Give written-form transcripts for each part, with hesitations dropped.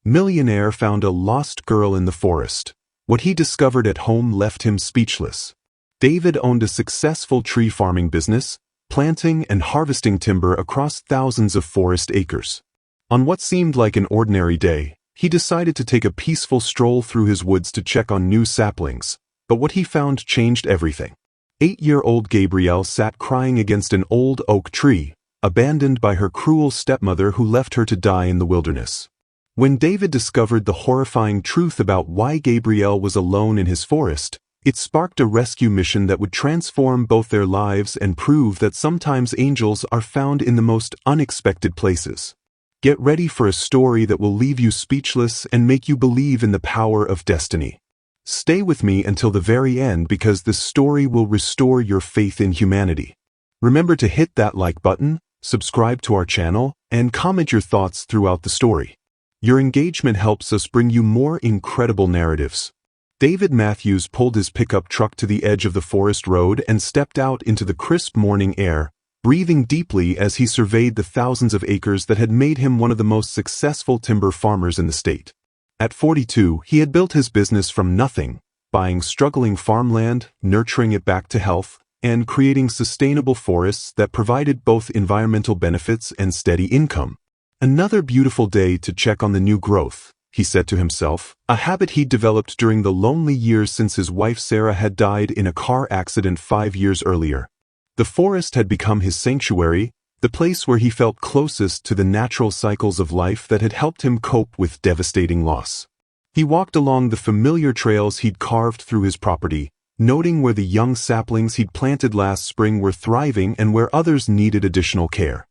Millionaire found a lost girl in the forest. What he discovered at home left him speechless. David owned a successful tree farming business, planting and harvesting timber across thousands of forest acres. On what seemed like an ordinary day, he decided to take a peaceful stroll through his woods to check on new saplings, but what he found changed everything. 8-year-old Gabrielle sat crying against an old oak tree, abandoned by her cruel stepmother who left her to die in the wilderness. When David discovered the horrifying truth about why Gabrielle was alone in his forest, it sparked a rescue mission that would transform both their lives and prove that sometimes angels are found in the most unexpected places. Get ready for a story that will leave you speechless and make you believe in the power of destiny. Stay with me until the very end because this story will restore your faith in humanity. Remember to hit that like button, subscribe to our channel, and comment your thoughts throughout the story. Your engagement helps us bring you more incredible narratives. David Matthews pulled his pickup truck to the edge of the forest road and stepped out into the crisp morning air, breathing deeply as he surveyed the thousands of acres that had made him one of the most successful timber farmers in the state. At 42, he had built his business from nothing, buying struggling farmland, nurturing it back to health, and creating sustainable forests that provided both environmental benefits and steady income. Another beautiful day to check on the new growth, he said to himself, a habit he'd developed during the lonely years since his wife Sarah had died in a car accident 5 years earlier. The forest had become his sanctuary, the place where he felt closest to the natural cycles of life that had helped him cope with devastating loss. He walked along the familiar trails he'd carved through his property, noting where the young saplings he'd planted last spring were thriving and where others needed additional care.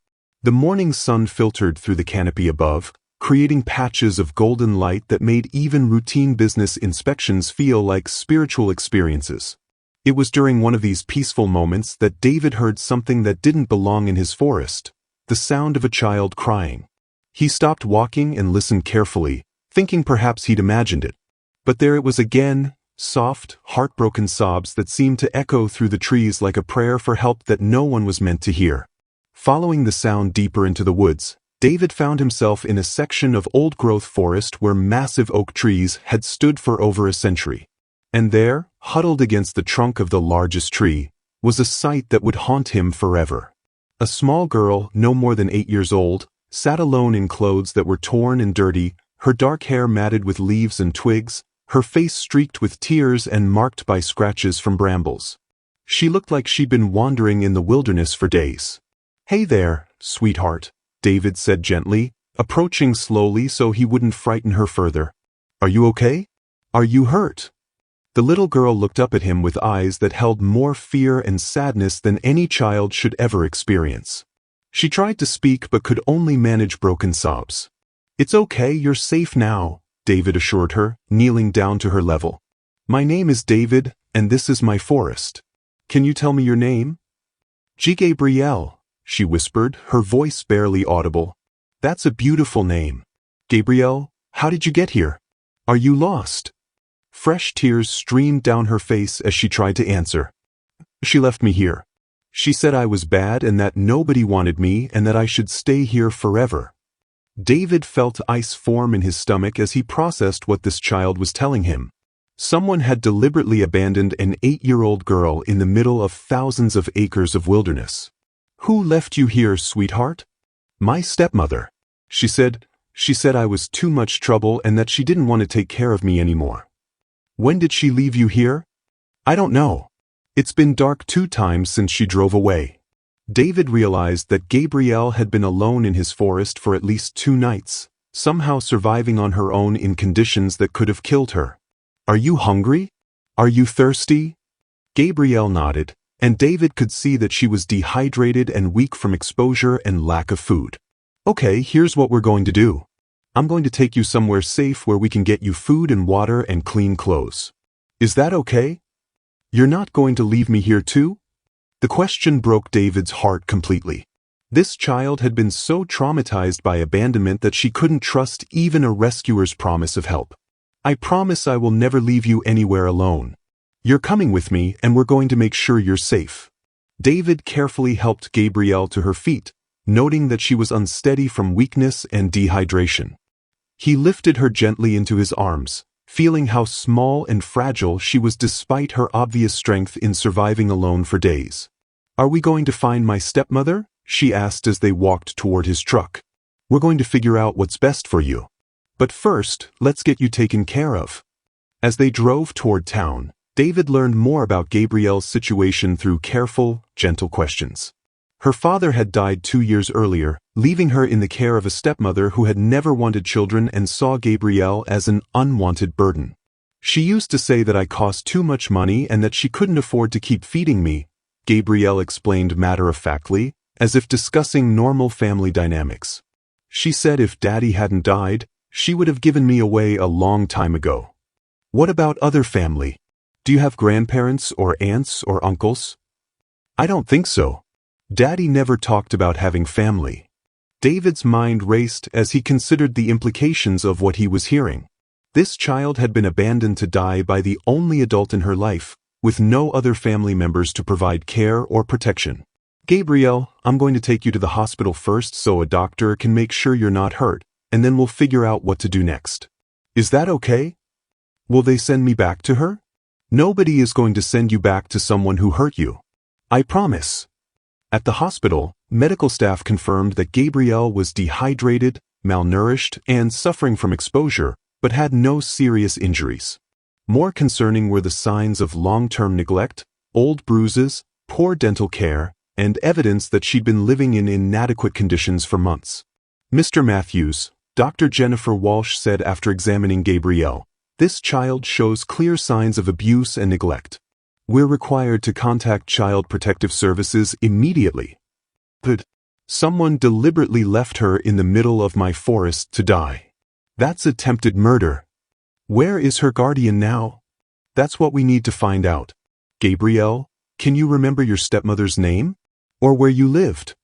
The morning sun filtered through the canopy above, creating patches of golden light that made even routine business inspections feel like spiritual experiences. It was during one of these peaceful moments that David heard something that didn't belong in his forest, the sound of a child crying. He stopped walking and listened carefully, thinking perhaps he'd imagined it. But there it was again, soft, heartbroken sobs that seemed to echo through the trees like a prayer for help that no one was meant to hear. Following the sound deeper into the woods, David found himself in a section of old-growth forest where massive oak trees had stood for over a century. And there, huddled against the trunk of the largest tree, was a sight that would haunt him forever. A small girl, no more than 8 years old, sat alone in clothes that were torn and dirty, her dark hair matted with leaves and twigs, her face streaked with tears and marked by scratches from brambles. She looked like she'd been wandering in the wilderness for days. "Hey there, sweetheart," David said gently, approaching slowly so he wouldn't frighten her further. "Are you okay? Are you hurt?" The little girl looked up at him with eyes that held more fear and sadness than any child should ever experience. She tried to speak but could only manage broken sobs. "It's okay, you're safe now," David assured her, kneeling down to her level. "My name is David, and this is my forest. Can you tell me your name?" "Gabrielle," she whispered, her voice barely audible. "That's a beautiful name. Gabrielle, how did you get here? Are you lost?" Fresh tears streamed down her face as she tried to answer. "She left me here. She said I was bad and that nobody wanted me and that I should stay here forever." David felt ice form in his stomach as he processed what this child was telling him. Someone had deliberately abandoned an 8-year-old girl in the middle of thousands of acres of wilderness. "Who left you here, sweetheart?" "My stepmother. She said I was too much trouble and that she didn't want to take care of me anymore." "When did she leave you here?" "I don't know. It's been dark 2 times since she drove away." David realized that Gabrielle had been alone in his forest for at least 2 nights, somehow surviving on her own in conditions that could have killed her. "Are you hungry? Are you thirsty?" Gabrielle nodded, and David could see that she was dehydrated and weak from exposure and lack of food. "Okay, here's what we're going to do. I'm going to take you somewhere safe where we can get you food and water and clean clothes. Is that okay? You're not going to leave me here too?" The question broke David's heart completely. This child had been so traumatized by abandonment that she couldn't trust even a rescuer's promise of help. "I promise I will never leave you anywhere alone. You're coming with me and we're going to make sure you're safe." David carefully helped Gabrielle to her feet, noting that she was unsteady from weakness and dehydration. He lifted her gently into his arms, feeling how small and fragile she was despite her obvious strength in surviving alone for days. "Are we going to find my stepmother?" she asked as they walked toward his truck. "We're going to figure out what's best for you. But first, let's get you taken care of." As they drove toward town, David learned more about Gabrielle's situation through careful, gentle questions. Her father had died 2 years earlier, leaving her in the care of a stepmother who had never wanted children and saw Gabrielle as an unwanted burden. "She used to say that I cost too much money and that she couldn't afford to keep feeding me," Gabrielle explained matter-of-factly, as if discussing normal family dynamics. "She said if Daddy hadn't died, she would have given me away a long time ago." "What about other family? Do you have grandparents or aunts or uncles?" "I don't think so. Daddy never talked about having family." David's mind raced as he considered the implications of what he was hearing. This child had been abandoned to die by the only adult in her life, with no other family members to provide care or protection. "Gabrielle, I'm going to take you to the hospital first so a doctor can make sure you're not hurt, and then we'll figure out what to do next. Is that okay?" "Will they send me back to her?" "Nobody is going to send you back to someone who hurt you. I promise." At the hospital, medical staff confirmed that Gabrielle was dehydrated, malnourished, and suffering from exposure, but had no serious injuries. More concerning were the signs of long-term neglect, old bruises, poor dental care, and evidence that she'd been living in inadequate conditions for months. "Mr. Matthews," Dr. Jennifer Walsh said after examining Gabrielle, "this child shows clear signs of abuse and neglect. We're required to contact Child Protective Services immediately." "But someone deliberately left her in the middle of my forest to die. That's attempted murder. Where is her guardian now?" "That's what we need to find out. Gabrielle, can you remember your stepmother's name? Or where you lived?"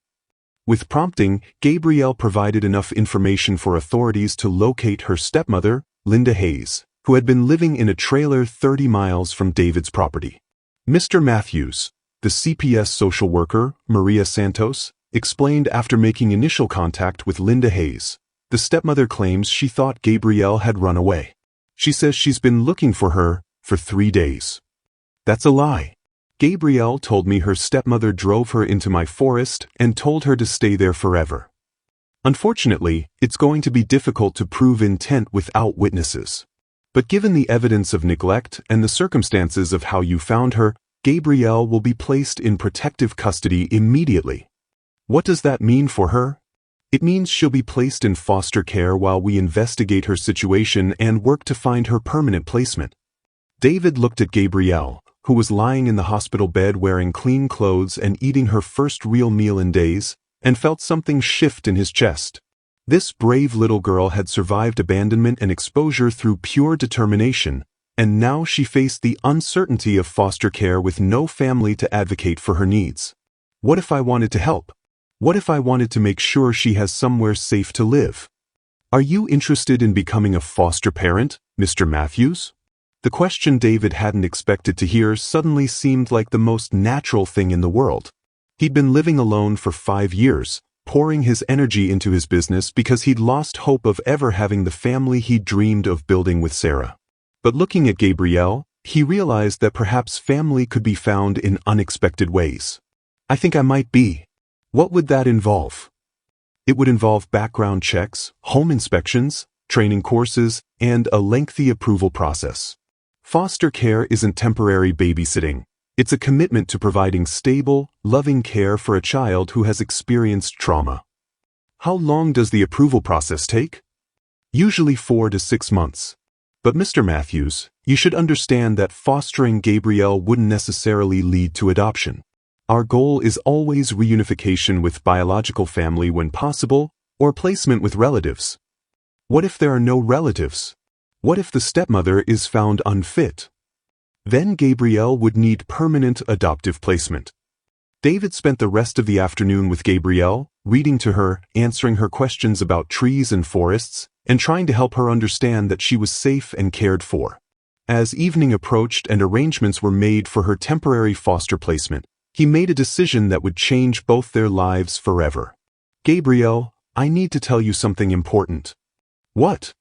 With prompting, Gabrielle provided enough information for authorities to locate her stepmother, Linda Hayes, who had been living in a trailer 30 miles from David's property. Mr. Matthews, the CPS social worker, Maria Santos, explained after making initial contact with Linda Hayes. The stepmother claims she thought Gabrielle had run away. She says she's been looking for her for 3 days. "That's a lie. Gabrielle told me her stepmother drove her into my forest and told her to stay there forever. Unfortunately, it's going to be difficult to prove intent without witnesses. But given the evidence of neglect and the circumstances of how you found her, Gabrielle will be placed in protective custody immediately." "What does that mean for her?" "It means she'll be placed in foster care while we investigate her situation and work to find her permanent placement." David looked at Gabrielle, who was lying in the hospital bed wearing clean clothes and eating her first real meal in days, and felt something shift in his chest. This brave little girl had survived abandonment and exposure through pure determination, and now she faced the uncertainty of foster care with no family to advocate for her needs. "What if I wanted to help? What if I wanted to make sure she has somewhere safe to live? Are you interested in becoming a foster parent, Mr. Matthews?" The question David hadn't expected to hear suddenly seemed like the most natural thing in the world. He'd been living alone for 5 years, pouring his energy into his business because he'd lost hope of ever having the family he'd dreamed of building with Sarah. But looking at Gabrielle, he realized that perhaps family could be found in unexpected ways. "I think I might be." "What would that involve?" "It would involve background checks, home inspections, training courses, and a lengthy approval process. Foster care isn't temporary babysitting. It's a commitment to providing stable, loving care for a child who has experienced trauma." "How long does the approval process take?" "Usually 4 to 6 months. But Mr. Matthews, you should understand that fostering Gabrielle wouldn't necessarily lead to adoption. Our goal is always reunification with biological family when possible, or placement with relatives." "What if there are no relatives? What if the stepmother is found unfit?" "Then Gabrielle would need permanent adoptive placement." David spent the rest of the afternoon with Gabrielle, reading to her, answering her questions about trees and forests, and trying to help her understand that she was safe and cared for. As evening approached and arrangements were made for her temporary foster placement, he made a decision that would change both their lives forever. "Gabrielle, I need to tell you something important." "What?"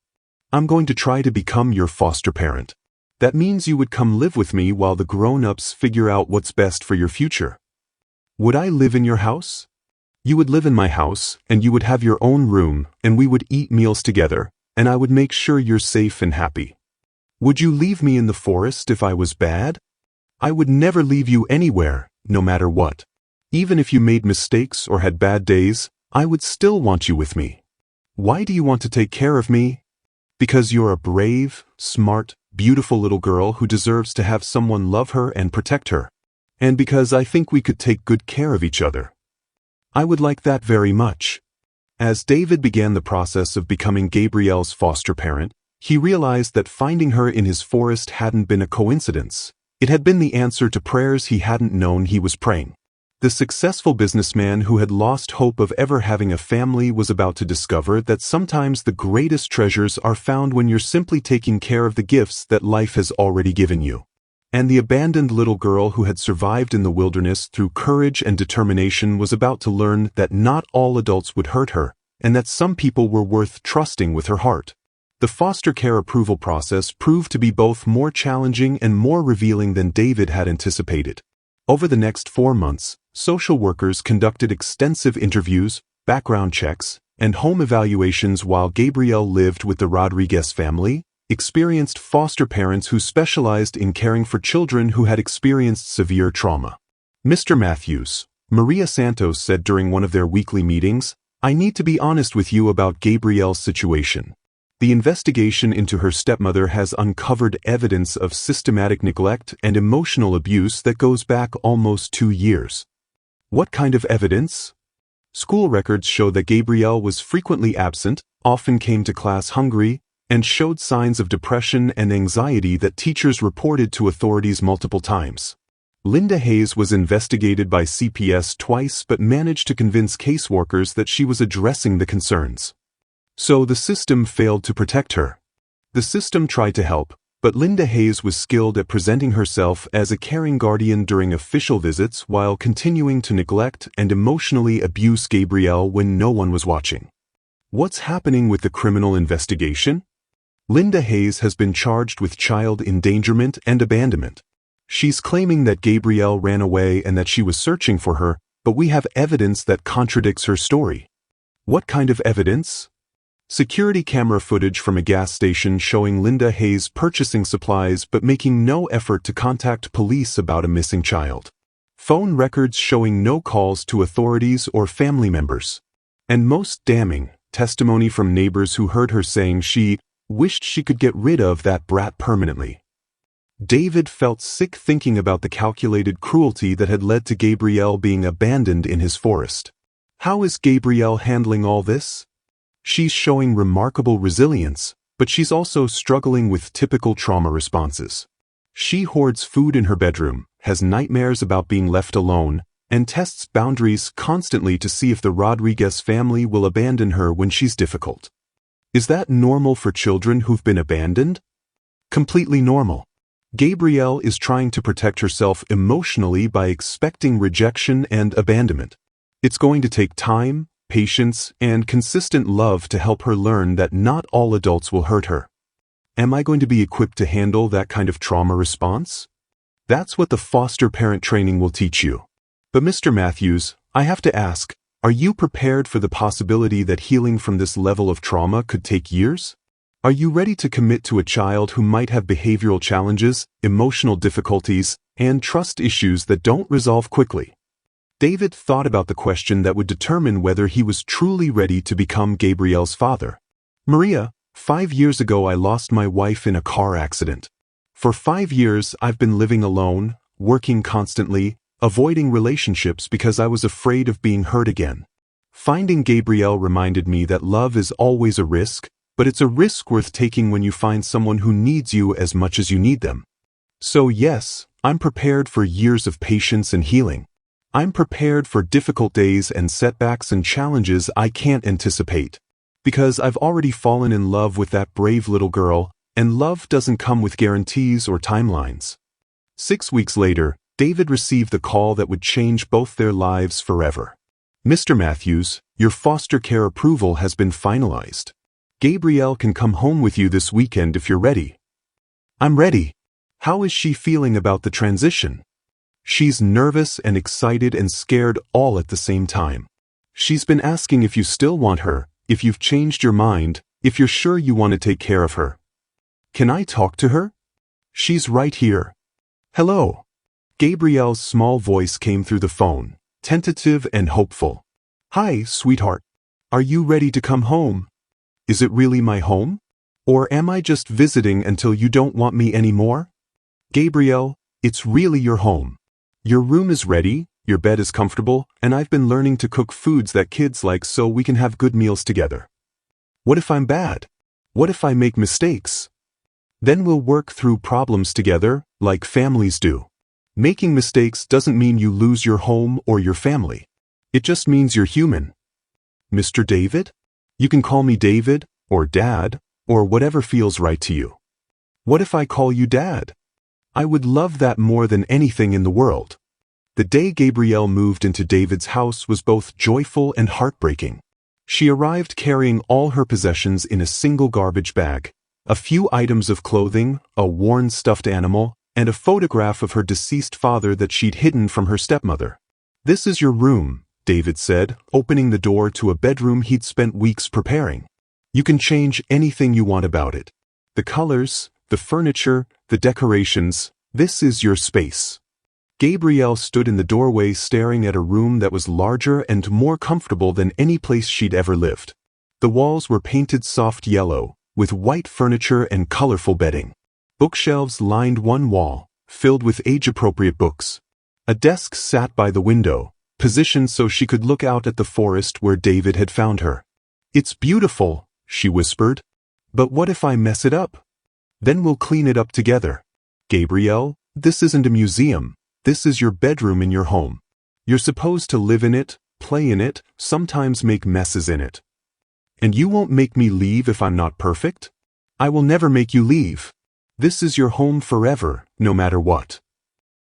I'm going to try to become your foster parent. That means you would come live with me while the grown-ups figure out what's best for your future. Would I live in your house? You would live in my house, and you would have your own room, and we would eat meals together, and I would make sure you're safe and happy. Would you leave me in the forest if I was bad? I would never leave you anywhere, no matter what. Even if you made mistakes or had bad days, I would still want you with me. Why do you want to take care of me? Because you're a brave, smart, beautiful little girl who deserves to have someone love her and protect her. And because I think we could take good care of each other. I would like that very much. As David began the process of becoming Gabrielle's foster parent, he realized that finding her in his forest hadn't been a coincidence. It had been the answer to prayers he hadn't known he was praying. The successful businessman who had lost hope of ever having a family was about to discover that sometimes the greatest treasures are found when you're simply taking care of the gifts that life has already given you. And the abandoned little girl who had survived in the wilderness through courage and determination was about to learn that not all adults would hurt her, and that some people were worth trusting with her heart. The foster care approval process proved to be both more challenging and more revealing than David had anticipated. Over the next 4 months, social workers conducted extensive interviews, background checks, and home evaluations while Gabrielle lived with the Rodriguez family, experienced foster parents who specialized in caring for children who had experienced severe trauma. Mr. Matthews, Maria Santos said during one of their weekly meetings, "I need to be honest with you about Gabrielle's situation. The investigation into her stepmother has uncovered evidence of systematic neglect and emotional abuse that goes back almost 2 years. What kind of evidence? School records show that Gabrielle was frequently absent, often came to class hungry, and showed signs of depression and anxiety that teachers reported to authorities multiple times. Linda Hayes was investigated by CPS twice but managed to convince caseworkers that she was addressing the concerns. So the system failed to protect her. The system tried to help, but Linda Hayes was skilled at presenting herself as a caring guardian during official visits while continuing to neglect and emotionally abuse Gabrielle when no one was watching. What's happening with the criminal investigation? Linda Hayes has been charged with child endangerment and abandonment. She's claiming that Gabrielle ran away and that she was searching for her, but we have evidence that contradicts her story. What kind of evidence? Security camera footage from a gas station showing Linda Hayes purchasing supplies but making no effort to contact police about a missing child. Phone records showing no calls to authorities or family members. And most damning, testimony from neighbors who heard her saying she wished she could get rid of that brat permanently. David felt sick thinking about the calculated cruelty that had led to Gabrielle being abandoned in his forest. How is Gabrielle handling all this? She's showing remarkable resilience, but she's also struggling with typical trauma responses. She hoards food in her bedroom, has nightmares about being left alone, and tests boundaries constantly to see if the Rodriguez family will abandon her when she's difficult. Is that normal for children who've been abandoned? Completely normal. Gabrielle is trying to protect herself emotionally by expecting rejection and abandonment. It's going to take time, patience, and consistent love to help her learn that not all adults will hurt her. Am I going to be equipped to handle that kind of trauma response? That's what the foster parent training will teach you. But Mr. Matthews, I have to ask, are you prepared for the possibility that healing from this level of trauma could take years? Are you ready to commit to a child who might have behavioral challenges, emotional difficulties, and trust issues that don't resolve quickly? David thought about the question that would determine whether he was truly ready to become Gabrielle's father. Maria, 5 years ago I lost my wife in a car accident. For 5 years I've been living alone, working constantly, avoiding relationships because I was afraid of being hurt again. Finding Gabrielle reminded me that love is always a risk, but it's a risk worth taking when you find someone who needs you as much as you need them. So yes, I'm prepared for years of patience and healing. I'm prepared for difficult days and setbacks and challenges I can't anticipate. Because I've already fallen in love with that brave little girl, and love doesn't come with guarantees or timelines. 6 weeks later, David received the call that would change both their lives forever. Mr. Matthews, your foster care approval has been finalized. Gabrielle can come home with you this weekend if you're ready. I'm ready. How is she feeling about the transition? She's nervous and excited and scared all at the same time. She's been asking if you still want her, if you've changed your mind, if you're sure you want to take care of her. Can I talk to her? She's right here. Hello. Gabrielle's small voice came through the phone, tentative and hopeful. Hi, sweetheart. Are you ready to come home? Is it really my home? Or am I just visiting until you don't want me anymore? Gabrielle, it's really your home. Your room is ready, your bed is comfortable, and I've been learning to cook foods that kids like so we can have good meals together. What if I'm bad? What if I make mistakes? Then we'll work through problems together, like families do. Making mistakes doesn't mean you lose your home or your family. It just means you're human. Mr. David? You can call me David, or Dad, or whatever feels right to you. What if I call you Dad? I would love that more than anything in the world. The day Gabrielle moved into David's house was both joyful and heartbreaking. She arrived carrying all her possessions in a single garbage bag, a few items of clothing, a worn stuffed animal, and a photograph of her deceased father that she'd hidden from her stepmother. This is your room, David said, opening the door to a bedroom he'd spent weeks preparing. You can change anything you want about it. The colors, the furniture, the decorations, this is your space. Gabrielle stood in the doorway staring at a room that was larger and more comfortable than any place she'd ever lived. The walls were painted soft yellow, with white furniture and colorful bedding. Bookshelves lined one wall, filled with age-appropriate books. A desk sat by the window, positioned so she could look out at the forest where David had found her. It's beautiful, she whispered. But what if I mess it up? Then we'll clean it up together. Gabrielle, this isn't a museum. This is your bedroom in your home. You're supposed to live in it, play in it, sometimes make messes in it. And you won't make me leave if I'm not perfect? I will never make you leave. This is your home forever, no matter what.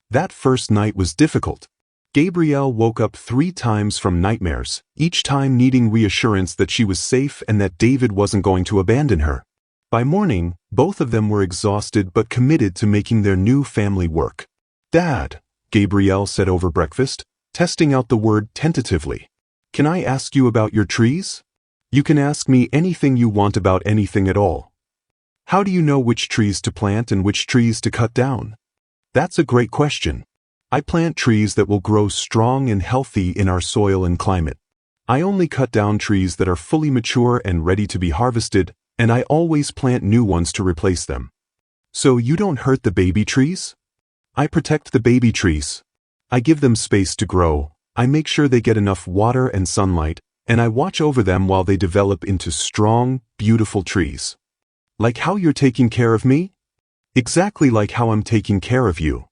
That first night was difficult. Gabrielle woke up 3 times from nightmares, each time needing reassurance that she was safe and that David wasn't going to abandon her. By morning, both of them were exhausted but committed to making their new family work. Dad, Gabrielle said over breakfast, testing out the word tentatively. Can I ask you about your trees? You can ask me anything you want about anything at all. How do you know which trees to plant and which trees to cut down? That's a great question. I plant trees that will grow strong and healthy in our soil and climate. I only cut down trees that are fully mature and ready to be harvested, and I always plant new ones to replace them. So you don't hurt the baby trees? I protect the baby trees. I give them space to grow, I make sure they get enough water and sunlight, and I watch over them while they develop into strong, beautiful trees. Like how you're taking care of me? Exactly like how I'm taking care of you.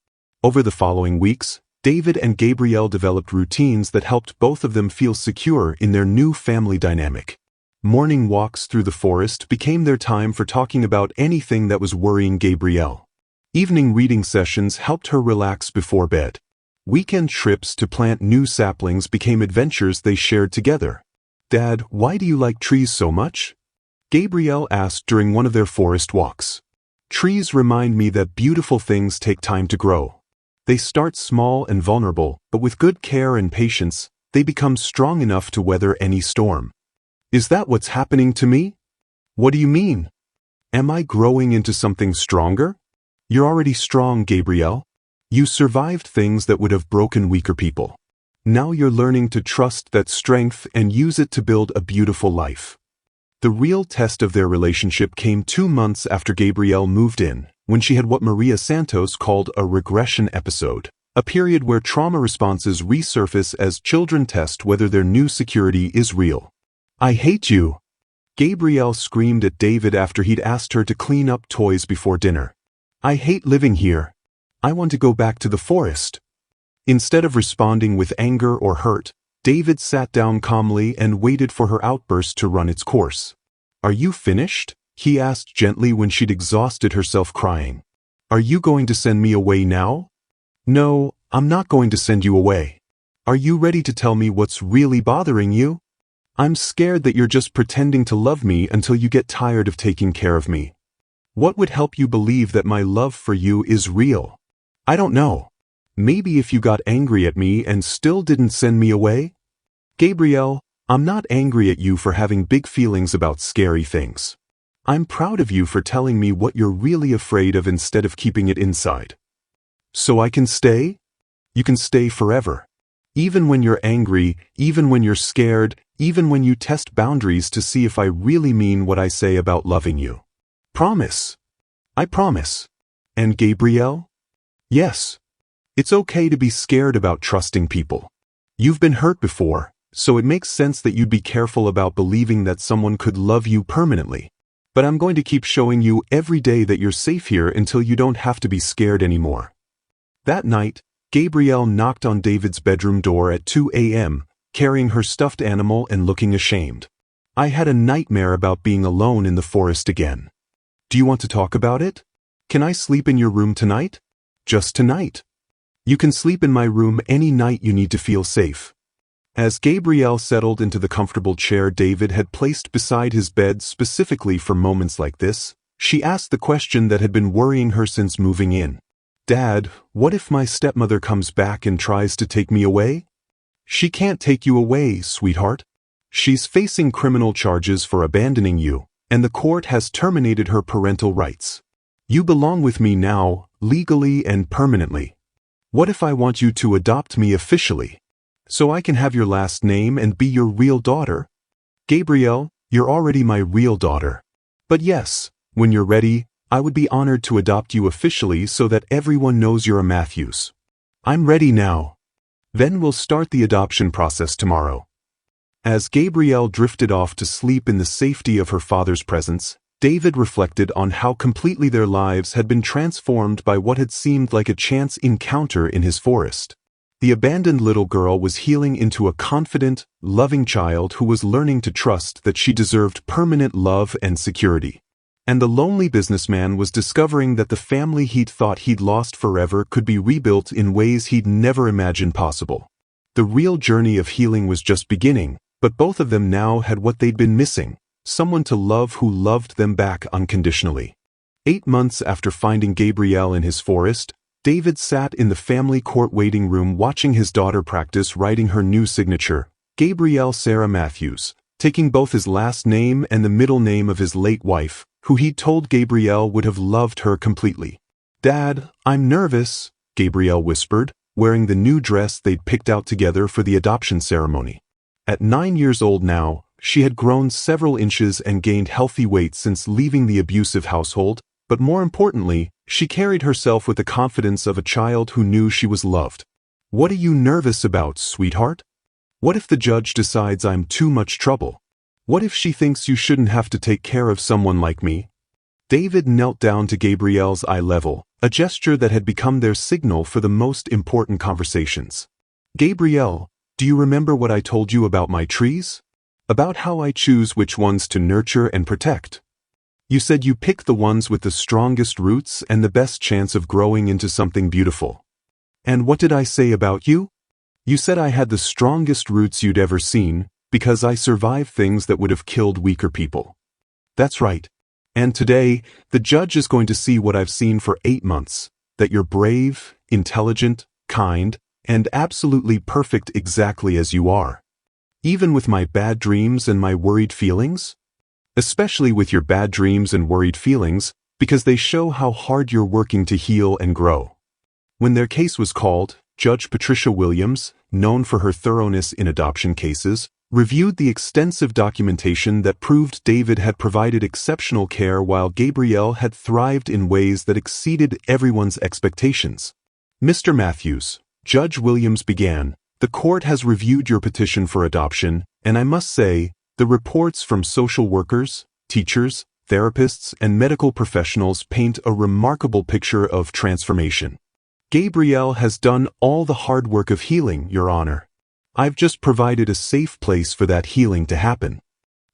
Over the following weeks, David and Gabrielle developed routines that helped both of them feel secure in their new family dynamic. Morning walks through the forest became their time for talking about anything that was worrying Gabrielle. Evening reading sessions helped her relax before bed. Weekend trips to plant new saplings became adventures they shared together. Dad, why do you like trees so much? Gabrielle asked during one of their forest walks. Trees remind me that beautiful things take time to grow. They start small and vulnerable, but with good care and patience, they become strong enough to weather any storm. Is that what's happening to me? What do you mean? Am I growing into something stronger? You're already strong, Gabrielle. You survived things that would have broken weaker people. Now you're learning to trust that strength and use it to build a beautiful life. The real test of their relationship came 2 months after Gabrielle moved in, when she had what Maria Santos called a regression episode, a period where trauma responses resurface as children test whether their new security is real. I hate you. Gabrielle screamed at David after he'd asked her to clean up toys before dinner. I hate living here. I want to go back to the forest. Instead of responding with anger or hurt, David sat down calmly and waited for her outburst to run its course. Are you finished? He asked gently when she'd exhausted herself crying. Are you going to send me away now? No, I'm not going to send you away. Are you ready to tell me what's really bothering you? I'm scared that you're just pretending to love me until you get tired of taking care of me. What would help you believe that my love for you is real? I don't know. Maybe if you got angry at me and still didn't send me away? Gabrielle, I'm not angry at you for having big feelings about scary things. I'm proud of you for telling me what you're really afraid of instead of keeping it inside. So I can stay? You can stay forever. Even when you're angry, even when you're scared, even when you test boundaries to see if I really mean what I say about loving you. Promise. I promise. And Gabrielle? Yes. It's okay to be scared about trusting people. You've been hurt before, so it makes sense that you'd be careful about believing that someone could love you permanently. But I'm going to keep showing you every day that you're safe here until you don't have to be scared anymore. That night, Gabrielle knocked on David's bedroom door at 2 a.m., carrying her stuffed animal and looking ashamed. I had a nightmare about being alone in the forest again. Do you want to talk about it? Can I sleep in your room tonight? Just tonight. You can sleep in my room any night you need to feel safe. As Gabrielle settled into the comfortable chair David had placed beside his bed specifically for moments like this, she asked the question that had been worrying her since moving in. Dad, what if my stepmother comes back and tries to take me away? She can't take you away, sweetheart. She's facing criminal charges for abandoning you, and the court has terminated her parental rights. You belong with me now, legally and permanently. What if I want you to adopt me officially? So I can have your last name and be your real daughter? Gabrielle, you're already my real daughter. But yes, when you're ready, I would be honored to adopt you officially so that everyone knows you're a Matthews. I'm ready now. Then we'll start the adoption process tomorrow. As Gabrielle drifted off to sleep in the safety of her father's presence, David reflected on how completely their lives had been transformed by what had seemed like a chance encounter in his forest. The abandoned little girl was healing into a confident, loving child who was learning to trust that she deserved permanent love and security. And the lonely businessman was discovering that the family he'd thought he'd lost forever could be rebuilt in ways he'd never imagined possible. The real journey of healing was just beginning, but both of them now had what they'd been missing, someone to love who loved them back unconditionally. 8 months after finding Gabrielle in his forest, David sat in the family court waiting room watching his daughter practice writing her new signature, Gabrielle Sarah Matthews, taking both his last name and the middle name of his late wife, who he'd told Gabrielle would have loved her completely. Dad, I'm nervous, Gabrielle whispered, wearing the new dress they'd picked out together for the adoption ceremony. At 9 years old now, she had grown several inches and gained healthy weight since leaving the abusive household, but more importantly, she carried herself with the confidence of a child who knew she was loved. What are you nervous about, sweetheart? What if the judge decides I'm too much trouble? What if she thinks you shouldn't have to take care of someone like me? David knelt down to Gabrielle's eye level, a gesture that had become their signal for the most important conversations. Gabrielle, do you remember what I told you about my trees? About how I choose which ones to nurture and protect? You said you pick the ones with the strongest roots and the best chance of growing into something beautiful. And what did I say about you? You said I had the strongest roots you'd ever seen, because I survived things that would have killed weaker people. That's right. And today, the judge is going to see what I've seen for 8 months, that you're brave, intelligent, kind, and absolutely perfect exactly as you are. Even with my bad dreams and my worried feelings? Especially with your bad dreams and worried feelings, because they show how hard you're working to heal and grow. When their case was called, Judge Patricia Williams, known for her thoroughness in adoption cases, reviewed the extensive documentation that proved David had provided exceptional care while Gabrielle had thrived in ways that exceeded everyone's expectations. Mr. Matthews, Judge Williams began, the court has reviewed your petition for adoption, and I must say, the reports from social workers, teachers, therapists, and medical professionals paint a remarkable picture of transformation. Gabrielle has done all the hard work of healing, Your Honor. I've just provided a safe place for that healing to happen.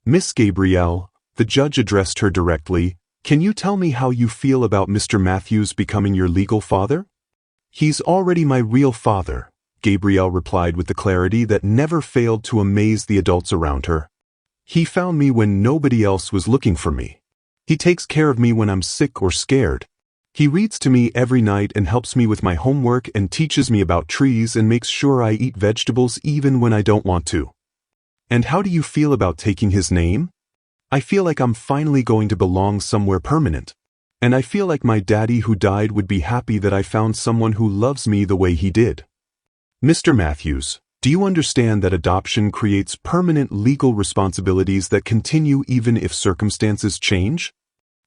Miss Gabrielle, the judge addressed her directly, can you tell me how you feel about Mr. Matthews becoming your legal father? He's already my real father, Gabrielle replied with the clarity that never failed to amaze the adults around her. He found me when nobody else was looking for me. He takes care of me when I'm sick or scared. He reads to me every night and helps me with my homework and teaches me about trees and makes sure I eat vegetables even when I don't want to. And how do you feel about taking his name? I feel like I'm finally going to belong somewhere permanent. And I feel like my daddy who died would be happy that I found someone who loves me the way he did. Mr. Matthews, do you understand that adoption creates permanent legal responsibilities that continue even if circumstances change?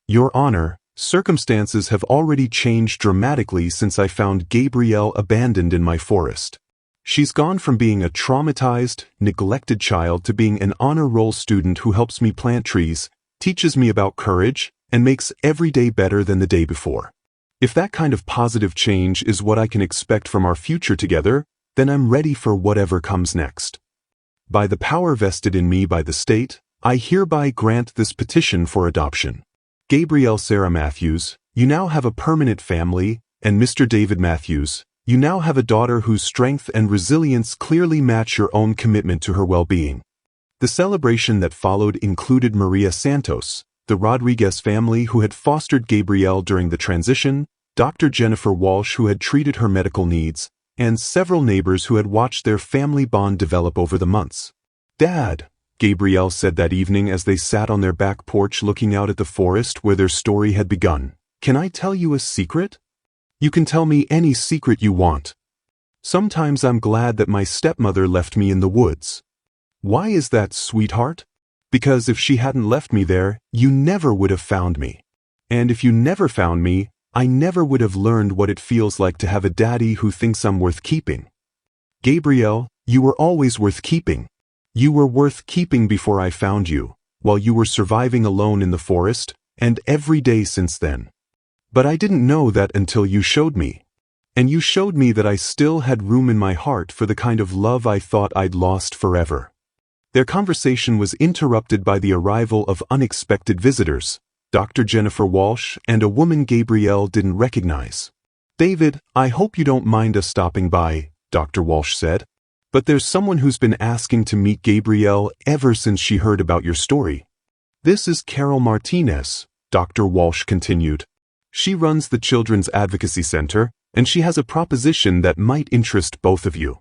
Your Honor, circumstances have already changed dramatically since I found Gabrielle abandoned in my forest. She's gone from being a traumatized, neglected child to being an honor roll student who helps me plant trees, teaches me about courage, and makes every day better than the day before. If that kind of positive change is what I can expect from our future together, then I'm ready for whatever comes next. By the power vested in me by the state, I hereby grant this petition for adoption. Gabrielle Sarah Matthews, you now have a permanent family, and Mr. David Matthews, you now have a daughter whose strength and resilience clearly match your own commitment to her well-being. The celebration that followed included Maria Santos, the Rodriguez family who had fostered Gabrielle during the transition, Dr. Jennifer Walsh who had treated her medical needs, and several neighbors who had watched their family bond develop over the months. "Dad," Gabrielle said that evening as they sat on their back porch looking out at the forest where their story had begun, "can I tell you a secret? You can tell me any secret you want. Sometimes I'm glad that my stepmother left me in the woods." "Why is that, sweetheart?" "Because if she hadn't left me there, you never would have found me. And if you never found me, I never would have learned what it feels like to have a daddy who thinks I'm worth keeping." "Gabrielle, you were always worth keeping. You were worth keeping before I found you, while you were surviving alone in the forest, and every day since then. But I didn't know that until you showed me. And you showed me that I still had room in my heart for the kind of love I thought I'd lost forever." Their conversation was interrupted by the arrival of unexpected visitors, Dr. Jennifer Walsh and a woman Gabrielle didn't recognize. "David, I hope you don't mind us stopping by," Dr. Walsh said. "But there's someone who's been asking to meet Gabrielle ever since she heard about your story." "This is Carol Martinez," Dr. Walsh continued. "She runs the Children's Advocacy Center, and she has a proposition that might interest both of you."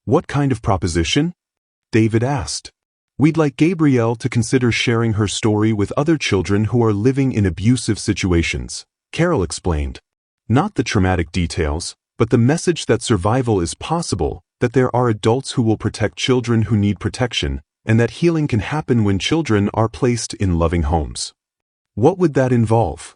"What kind of proposition?" David asked. "We'd like Gabrielle to consider sharing her story with other children who are living in abusive situations," Carol explained. "Not the traumatic details, but the message that survival is possible, that there are adults who will protect children who need protection, and that healing can happen when children are placed in loving homes." "What would that involve?"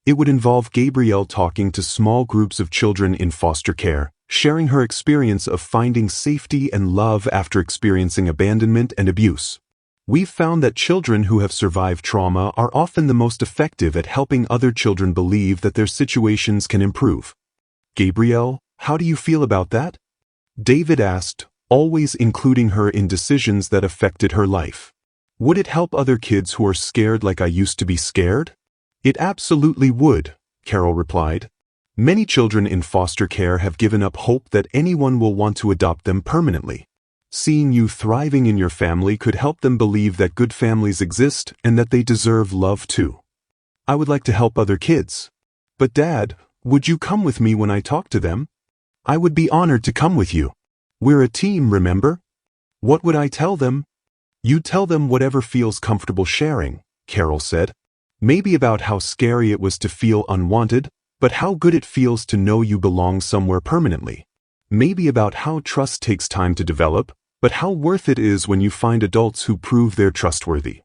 "It would involve Gabrielle talking to small groups of children in foster care, sharing her experience of finding safety and love after experiencing abandonment and abuse. We've found that children who have survived trauma are often the most effective at helping other children believe that their situations can improve." "Gabrielle, how do you feel about that?" David asked, always including her in decisions that affected her life. "Would it help other kids who are scared like I used to be scared?" "It absolutely would," Carol replied. "Many children in foster care have given up hope that anyone will want to adopt them permanently. Seeing you thriving in your family could help them believe that good families exist and that they deserve love too." "I would like to help other kids. But Dad, would you come with me when I talk to them?" "I would be honored to come with you. We're a team, remember?" "What would I tell them?" "You tell them whatever feels comfortable sharing," Carol said. "Maybe about how scary it was to feel unwanted, but how good it feels to know you belong somewhere permanently. Maybe about how trust takes time to develop, but how worth it is when you find adults who prove they're trustworthy."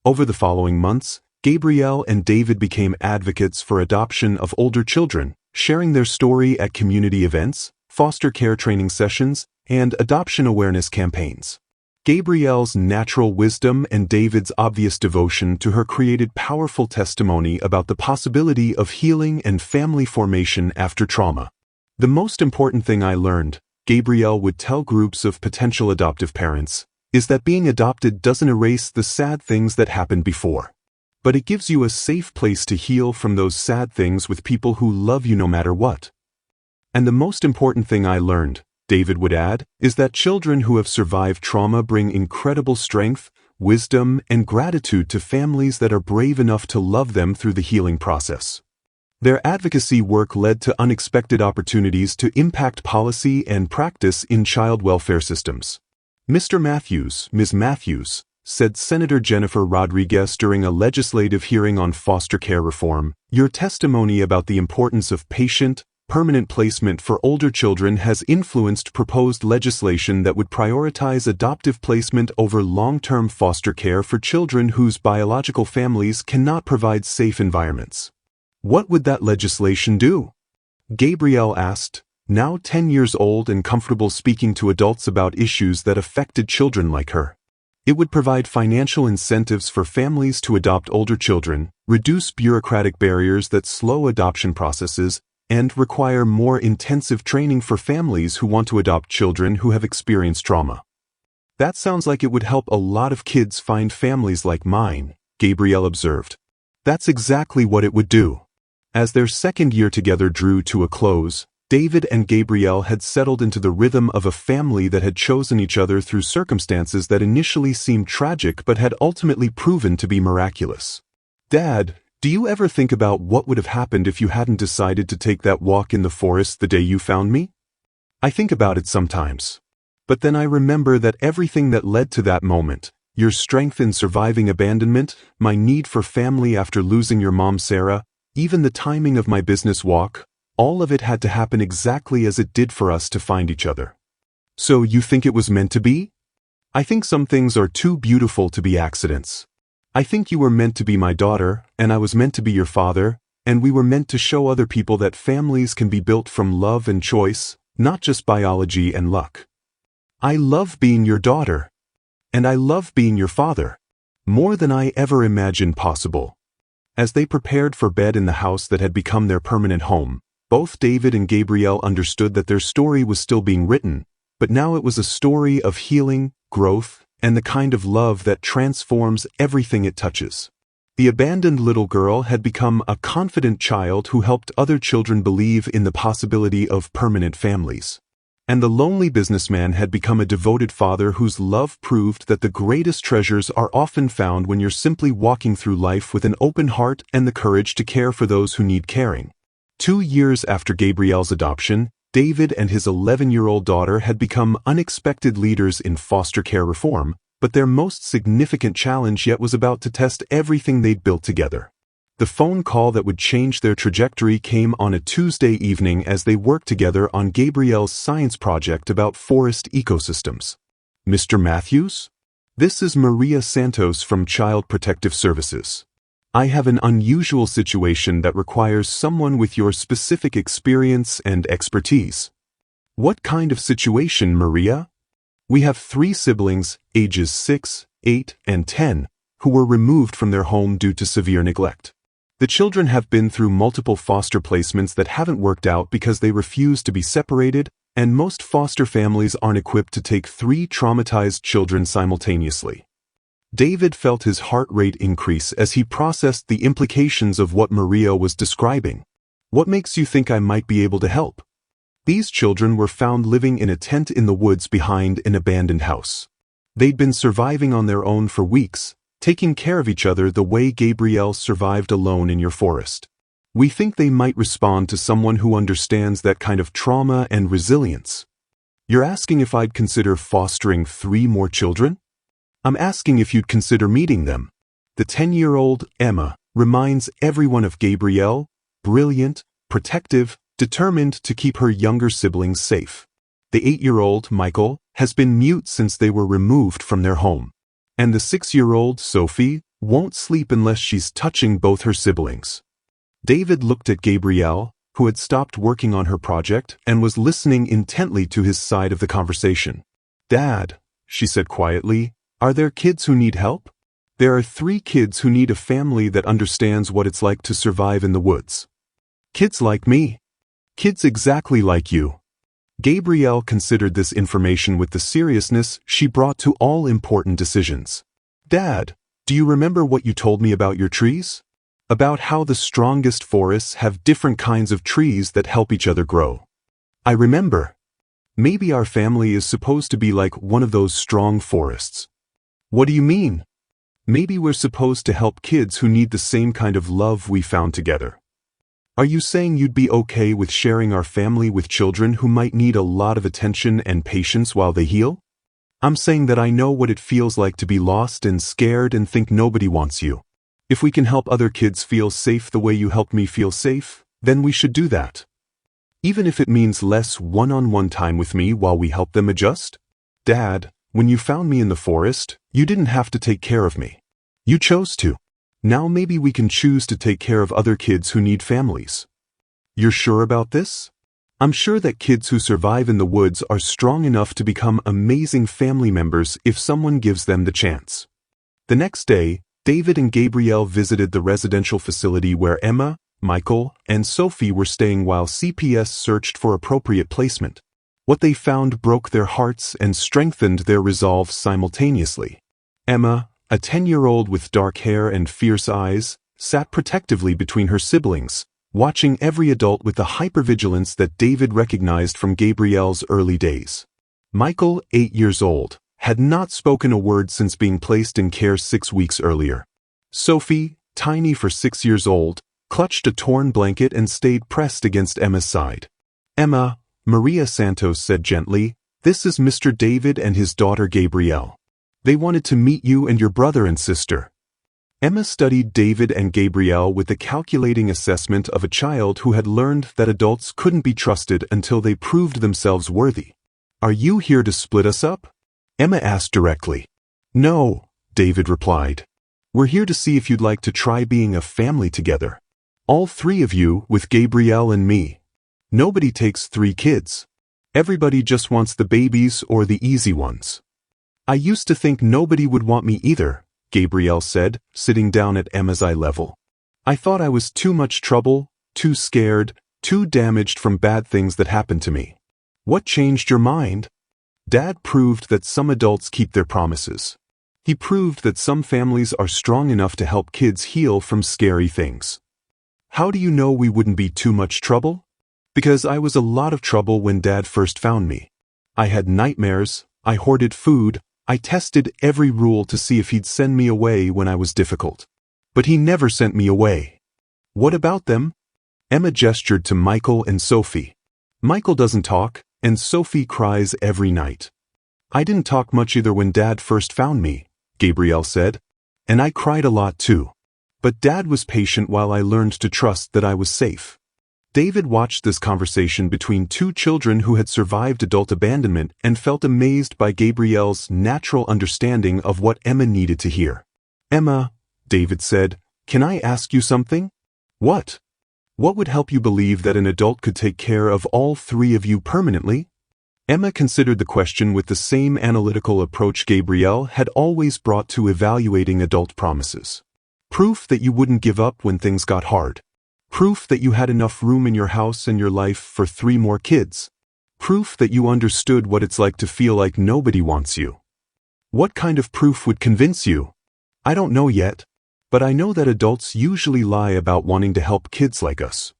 Over the following months, Gabrielle and David became advocates for adoption of older children, sharing their story at community events, foster care training sessions, and adoption awareness campaigns. Gabrielle's natural wisdom and David's obvious devotion to her created powerful testimony about the possibility of healing and family formation after trauma. "The most important thing I learned," Gabrielle would tell groups of potential adoptive parents, "is that being adopted doesn't erase the sad things that happened before. But it gives you a safe place to heal from those sad things with people who love you no matter what. And the most important thing I learned," David would add, "is that children who have survived trauma bring incredible strength, wisdom, and gratitude to families that are brave enough to love them through the healing process. Their advocacy work led to unexpected opportunities to impact policy and practice in child welfare systems. Mr. Matthews, Ms. Matthews, said Senator Jennifer Rodriguez during a legislative hearing on foster care reform, your testimony about the importance of patient, permanent placement for older children has influenced proposed legislation that would prioritize adoptive placement over long-term foster care for children whose biological families cannot provide safe environments. What would that legislation do? Gabrielle asked, now 10 years old and comfortable speaking to adults about issues that affected children like her. It would provide financial incentives for families to adopt older children, reduce bureaucratic barriers that slow adoption processes, and require more intensive training for families who want to adopt children who have experienced trauma. That sounds like it would help a lot of kids find families like mine, Gabrielle observed. That's exactly what it would do. As their second year together drew to a close, David and Gabrielle had settled into the rhythm of a family that had chosen each other through circumstances that initially seemed tragic but had ultimately proven to be miraculous. Dad, do you ever think about what would have happened if you hadn't decided to take that walk in the forest the day you found me? I think about it sometimes. But then I remember that everything that led to that moment, your strength in surviving abandonment, my need for family after losing your mom Sarah, even the timing of my business walk, all of it had to happen exactly as it did for us to find each other. So you think it was meant to be? I think some things are too beautiful to be accidents. I think you were meant to be my daughter, and I was meant to be your father, and we were meant to show other people that families can be built from love and choice, not just biology and luck. I love being your daughter. And I love being your father. More than I ever imagined possible. As they prepared for bed in the house that had become their permanent home, both David and Gabrielle understood that their story was still being written, but now it was a story of healing, growth, and the kind of love that transforms everything it touches. The abandoned little girl had become a confident child who helped other children believe in the possibility of permanent families. And the lonely businessman had become a devoted father whose love proved that the greatest treasures are often found when you're simply walking through life with an open heart and the courage to care for those who need caring. 2 years after Gabrielle's adoption, David and his 11-year-old daughter had become unexpected leaders in foster care reform, but their most significant challenge yet was about to test everything they'd built together. The phone call that would change their trajectory came on a Tuesday evening as they worked together on Gabrielle's science project about forest ecosystems. Mr. Matthews? This is Maria Santos from Child Protective Services. I have an unusual situation that requires someone with your specific experience and expertise. What kind of situation, Maria? We have 3 siblings, ages 6, 8, and 10, who were removed from their home due to severe neglect. The children have been through multiple foster placements that haven't worked out because they refuse to be separated, and most foster families aren't equipped to take 3 traumatized children simultaneously. David felt his heart rate increase as he processed the implications of what Maria was describing. What makes you think I might be able to help? These children were found living in a tent in the woods behind an abandoned house. They'd been surviving on their own for weeks, taking care of each other the way Gabrielle survived alone in your forest. We think they might respond to someone who understands that kind of trauma and resilience. You're asking if I'd consider fostering 3 more children? I'm asking if you'd consider meeting them. The 10-year-old, Emma, reminds everyone of Gabrielle, brilliant, protective, determined to keep her younger siblings safe. The 8-year-old, Michael, has been mute since they were removed from their home. And the 6-year-old, Sophie, won't sleep unless she's touching both her siblings. David looked at Gabrielle, who had stopped working on her project and was listening intently to his side of the conversation. Dad, she said quietly, are there kids who need help? There are 3 kids who need a family that understands what it's like to survive in the woods. Kids like me. Kids exactly like you. Gabrielle considered this information with the seriousness she brought to all important decisions. Dad, do you remember what you told me about your trees? About how the strongest forests have different kinds of trees that help each other grow. I remember. Maybe our family is supposed to be like one of those strong forests. What do you mean? Maybe we're supposed to help kids who need the same kind of love we found together. Are you saying you'd be okay with sharing our family with children who might need a lot of attention and patience while they heal? I'm saying that I know what it feels like to be lost and scared and think nobody wants you. If we can help other kids feel safe the way you helped me feel safe, then we should do that. Even if it means less one-on-one time with me while we help them adjust? Dad, when you found me in the forest, you didn't have to take care of me. You chose to. Now maybe we can choose to take care of other kids who need families. You're sure about this? I'm sure that kids who survive in the woods are strong enough to become amazing family members if someone gives them the chance. The next day, David and Gabrielle visited the residential facility where Emma, Michael, and Sophie were staying while CPS searched for appropriate placement. What they found broke their hearts and strengthened their resolve simultaneously. Emma, a 10-year-old with dark hair and fierce eyes, sat protectively between her siblings, watching every adult with the hypervigilance that David recognized from Gabrielle's early days. Michael, 8 years old, had not spoken a word since being placed in care 6 weeks earlier. Sophie, tiny for 6 years old, clutched a torn blanket and stayed pressed against Emma's side. Emma, Maria Santos said gently, "This is Mr. David and his daughter Gabrielle. They wanted to meet you and your brother and sister." Emma studied David and Gabrielle with the calculating assessment of a child who had learned that adults couldn't be trusted until they proved themselves worthy. "Are you here to split us up?" Emma asked directly. "No," David replied. "We're here to see if you'd like to try being a family together. All 3 of you with Gabrielle and me. Nobody takes 3 kids. Everybody just wants the babies or the easy ones." "I used to think nobody would want me either," Gabrielle said, sitting down at Emma's eye level. "I thought I was too much trouble, too scared, too damaged from bad things that happened to me. What changed your mind?" Dad proved that some adults keep their promises. He proved that some families are strong enough to help kids heal from scary things. "How do you know we wouldn't be too much trouble?" "Because I was a lot of trouble when Dad first found me. I had nightmares, I hoarded food, I tested every rule to see if he'd send me away when I was difficult. But he never sent me away." "What about them?" Emma gestured to Michael and Sophie. "Michael doesn't talk, and Sophie cries every night." "I didn't talk much either when Dad first found me," Gabrielle said. "And I cried a lot too. But Dad was patient while I learned to trust that I was safe." David watched this conversation between 2 children who had survived adult abandonment and felt amazed by Gabrielle's natural understanding of what Emma needed to hear. "Emma," David said, "can I ask you something?" "What?" "What would help you believe that an adult could take care of all 3 of you permanently?" Emma considered the question with the same analytical approach Gabrielle had always brought to evaluating adult promises. "Proof that you wouldn't give up when things got hard. Proof that you had enough room in your house and your life for 3 more kids. Proof that you understood what it's like to feel like nobody wants you." "What kind of proof would convince you?" "I don't know yet. But I know that adults usually lie about wanting to help kids like us."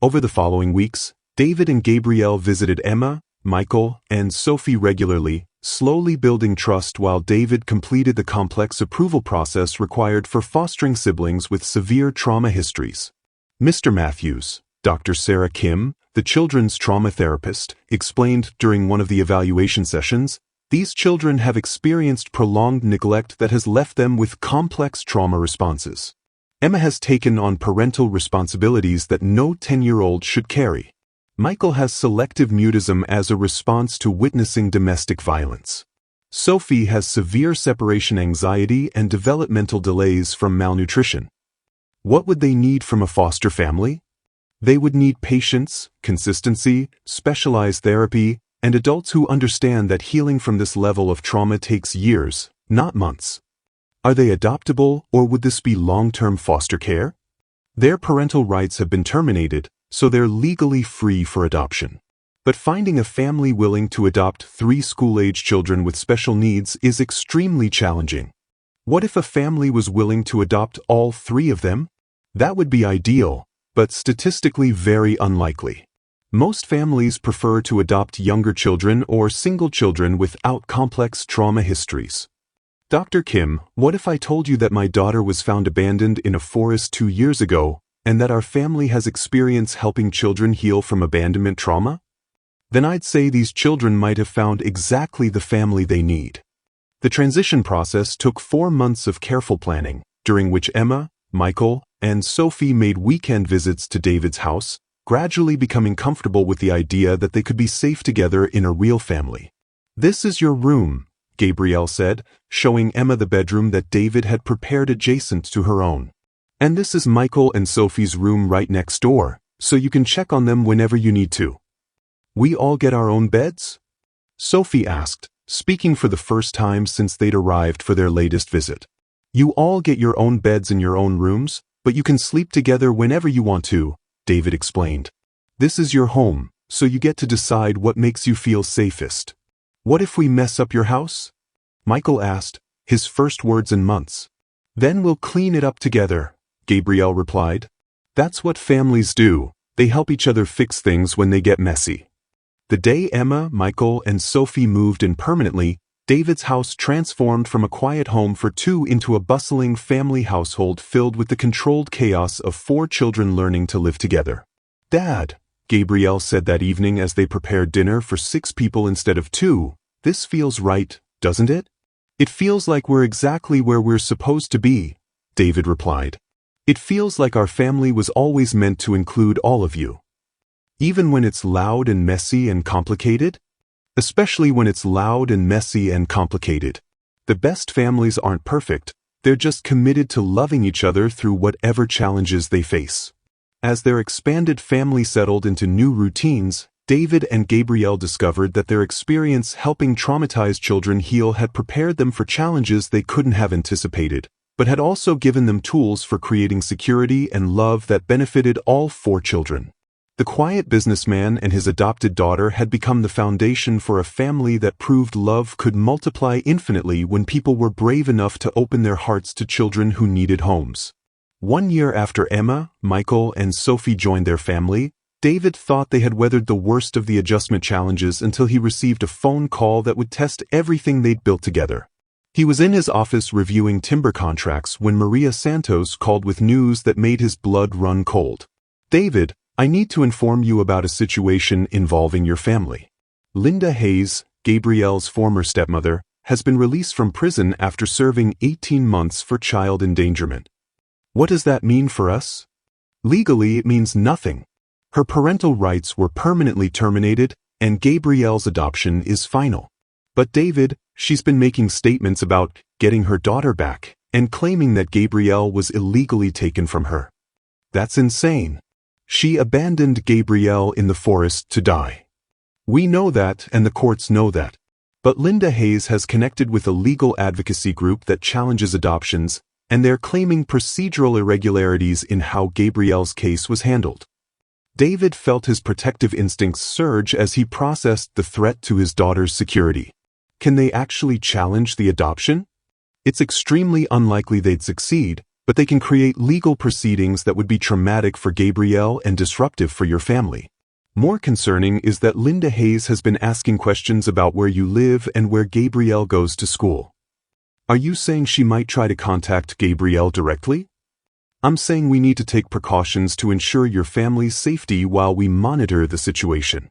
Over the following weeks, David and Gabrielle visited Emma, Michael, and Sophie regularly, slowly building trust while David completed the complex approval process required for fostering siblings with severe trauma histories. Mr. Matthews, Dr. Sarah Kim, the children's trauma therapist, explained during one of the evaluation sessions, these children have experienced prolonged neglect that has left them with complex trauma responses. Emma has taken on parental responsibilities that no 10-year-old should carry. Michael has selective mutism as a response to witnessing domestic violence. Sophie has severe separation anxiety and developmental delays from malnutrition. What would they need from a foster family? They would need patience, consistency, specialized therapy, and adults who understand that healing from this level of trauma takes years, not months. Are they adoptable, or would this be long-term foster care? Their parental rights have been terminated, so they're legally free for adoption. But finding a family willing to adopt 3 school-age children with special needs is extremely challenging. What if a family was willing to adopt all 3 of them? That would be ideal, but statistically very unlikely. Most families prefer to adopt younger children or single children without complex trauma histories. Dr. Kim, what if I told you that my daughter was found abandoned in a forest 2 years ago, and that our family has experience helping children heal from abandonment trauma? Then I'd say these children might have found exactly the family they need. The transition process took 4 months of careful planning, during which Emma, Michael, and Sophie made weekend visits to David's house, gradually becoming comfortable with the idea that they could be safe together in a real family. "This is your room," Gabrielle said, showing Emma the bedroom that David had prepared adjacent to her own. "And this is Michael and Sophie's room right next door, so you can check on them whenever you need to." "We all get our own beds?" Sophie asked, speaking for the first time since they'd arrived for their latest visit. "You all get your own beds in your own rooms, but you can sleep together whenever you want to," David explained. "This is your home, so you get to decide what makes you feel safest." "What if we mess up your house?" Michael asked, his first words in months. "Then we'll clean it up together," Gabrielle replied. "That's what families do. They help each other fix things when they get messy." The day Emma, Michael, and Sophie moved in permanently, David's house transformed from a quiet home for two into a bustling family household filled with the controlled chaos of 4 children learning to live together. "Dad," Gabrielle said that evening as they prepared dinner for 6 people instead of 2, "this feels right, doesn't it?" "It feels like we're exactly where we're supposed to be," David replied. "It feels like our family was always meant to include all of you." "Even when it's loud and messy and complicated?" "Especially when it's loud and messy and complicated. The best families aren't perfect, they're just committed to loving each other through whatever challenges they face." As their expanded family settled into new routines, David and Gabrielle discovered that their experience helping traumatized children heal had prepared them for challenges they couldn't have anticipated, but had also given them tools for creating security and love that benefited all 4 children. The quiet businessman and his adopted daughter had become the foundation for a family that proved love could multiply infinitely when people were brave enough to open their hearts to children who needed homes. 1 year after Emma, Michael, and Sophie joined their family, David thought they had weathered the worst of the adjustment challenges until he received a phone call that would test everything they'd built together. He was in his office reviewing timber contracts when Maria Santos called with news that made his blood run cold. "David, I need to inform you about a situation involving your family. Linda Hayes, Gabrielle's former stepmother, has been released from prison after serving 18 months for child endangerment." "What does that mean for us?" "Legally, it means nothing. Her parental rights were permanently terminated, and Gabrielle's adoption is final. But David, she's been making statements about getting her daughter back and claiming that Gabrielle was illegally taken from her. That's insane. She abandoned Gabrielle in the forest to die. We know that, and the courts know that. But Linda Hayes has connected with a legal advocacy group that challenges adoptions, and they're claiming procedural irregularities in how Gabrielle's case was handled." David felt his protective instincts surge as he processed the threat to his daughter's security. Can they actually challenge the adoption? It's extremely unlikely they'd succeed, but they can create legal proceedings that would be traumatic for Gabrielle and disruptive for your family. More concerning is that Linda Hayes has been asking questions about where you live and where Gabrielle goes to school. Are you saying she might try to contact Gabrielle directly? I'm saying we need to take precautions to ensure your family's safety while we monitor the situation.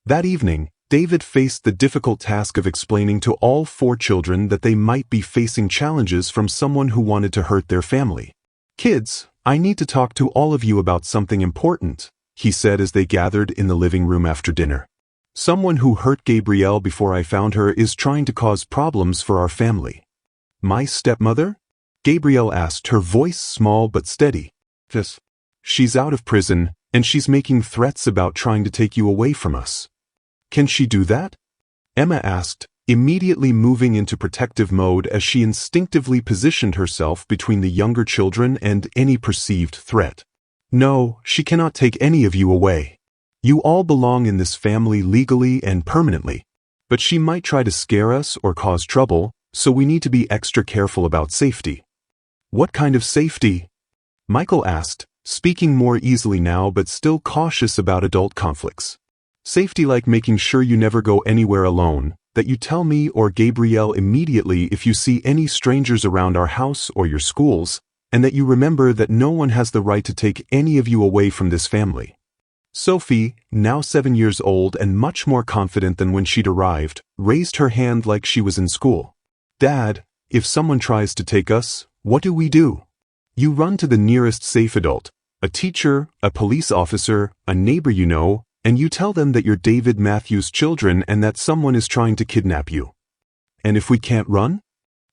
That evening, David faced the difficult task of explaining to all 4 children that they might be facing challenges from someone who wanted to hurt their family. "Kids, I need to talk to all of you about something important," he said as they gathered in the living room after dinner. "Someone who hurt Gabrielle before I found her is trying to cause problems for our family." "My stepmother?" Gabrielle asked, her voice small but steady. "Yes. She's out of prison, and she's making threats about trying to take you away from us." "Can she do that?" Emma asked, immediately moving into protective mode as she instinctively positioned herself between the younger children and any perceived threat. "No, she cannot take any of you away. You all belong in this family legally and permanently. But she might try to scare us or cause trouble, so we need to be extra careful about safety." "What kind of safety?" Michael asked, speaking more easily now but still cautious about adult conflicts. "Safety like making sure you never go anywhere alone, that you tell me or Gabrielle immediately if you see any strangers around our house or your schools, and that you remember that no one has the right to take any of you away from this family." Sophie, now 7 years old and much more confident than when she'd arrived, raised her hand like she was in school. "Dad, if someone tries to take us, what do we do?" "You run to the nearest safe adult, a teacher, a police officer, a neighbor you know, and you tell them that you're David Matthews' children and that someone is trying to kidnap you." "And if we can't run?"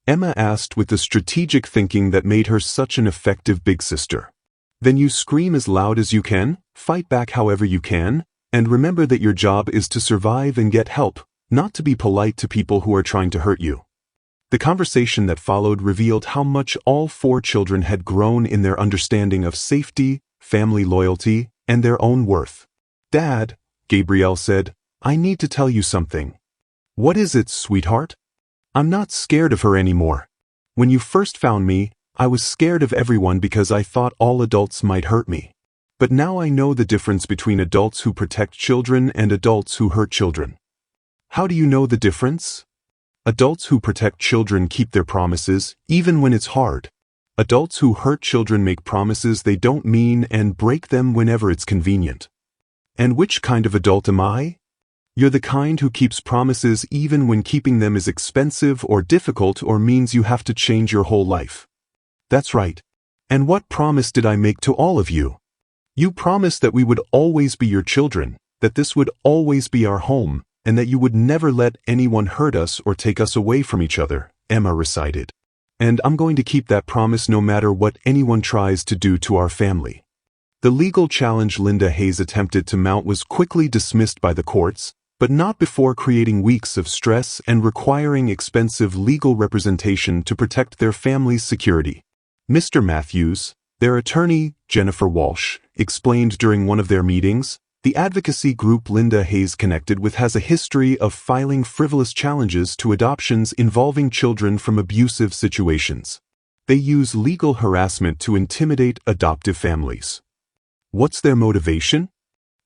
Emma asked with the strategic thinking that made her such an effective big sister. "Then you scream as loud as you can, fight back however you can, and remember that your job is to survive and get help, not to be polite to people who are trying to hurt you." The conversation that followed revealed how much all 4 children had grown in their understanding of safety, family loyalty, and their own worth. "Dad," Gabrielle said, "I need to tell you something." "What is it, sweetheart?" "I'm not scared of her anymore. When you first found me, I was scared of everyone because I thought all adults might hurt me. But now I know the difference between adults who protect children and adults who hurt children." "How do you know the difference?" "Adults who protect children keep their promises, even when it's hard. Adults who hurt children make promises they don't mean and break them whenever it's convenient." "And which kind of adult am I?" "You're the kind who keeps promises even when keeping them is expensive or difficult or means you have to change your whole life." "That's right. And what promise did I make to all of you?" "You promised that we would always be your children, that this would always be our home, and that you would never let anyone hurt us or take us away from each other," Emma recited. "And I'm going to keep that promise no matter what anyone tries to do to our family." The legal challenge Linda Hayes attempted to mount was quickly dismissed by the courts, but not before creating weeks of stress and requiring expensive legal representation to protect their family's security. Mr. Matthews, their attorney, Jennifer Walsh, explained during one of their meetings, the advocacy group Linda Hayes connected with has a history of filing frivolous challenges to adoptions involving children from abusive situations. They use legal harassment to intimidate adoptive families. What's their motivation?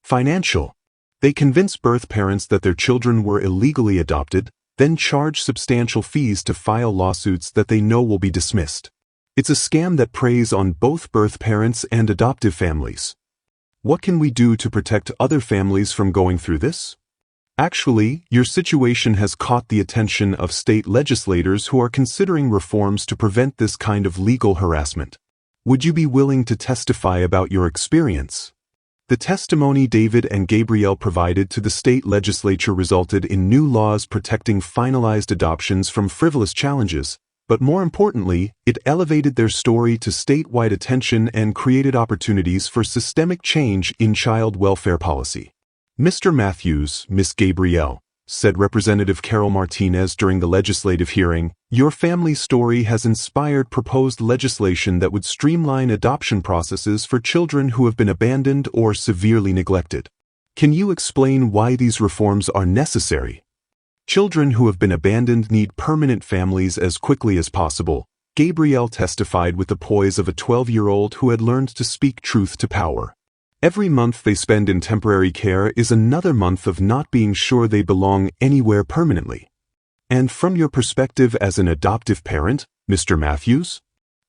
Financial. They convince birth parents that their children were illegally adopted, then charge substantial fees to file lawsuits that they know will be dismissed. It's a scam that preys on both birth parents and adoptive families. What can we do to protect other families from going through this? Actually, your situation has caught the attention of state legislators who are considering reforms to prevent this kind of legal harassment. Would you be willing to testify about your experience? The testimony David and Gabrielle provided to the state legislature resulted in new laws protecting finalized adoptions from frivolous challenges, but more importantly, it elevated their story to statewide attention and created opportunities for systemic change in child welfare policy. "Mr. Matthews, Miss Gabrielle," said Representative Carol Martinez during the legislative hearing, "your family's story has inspired proposed legislation that would streamline adoption processes for children who have been abandoned or severely neglected. Can you explain why these reforms are necessary?" "Children who have been abandoned need permanent families as quickly as possible," Gabrielle testified with the poise of a 12-year-old who had learned to speak truth to power. "Every month they spend in temporary care is another month of not being sure they belong anywhere permanently." "And from your perspective as an adoptive parent, Mr. Matthews?"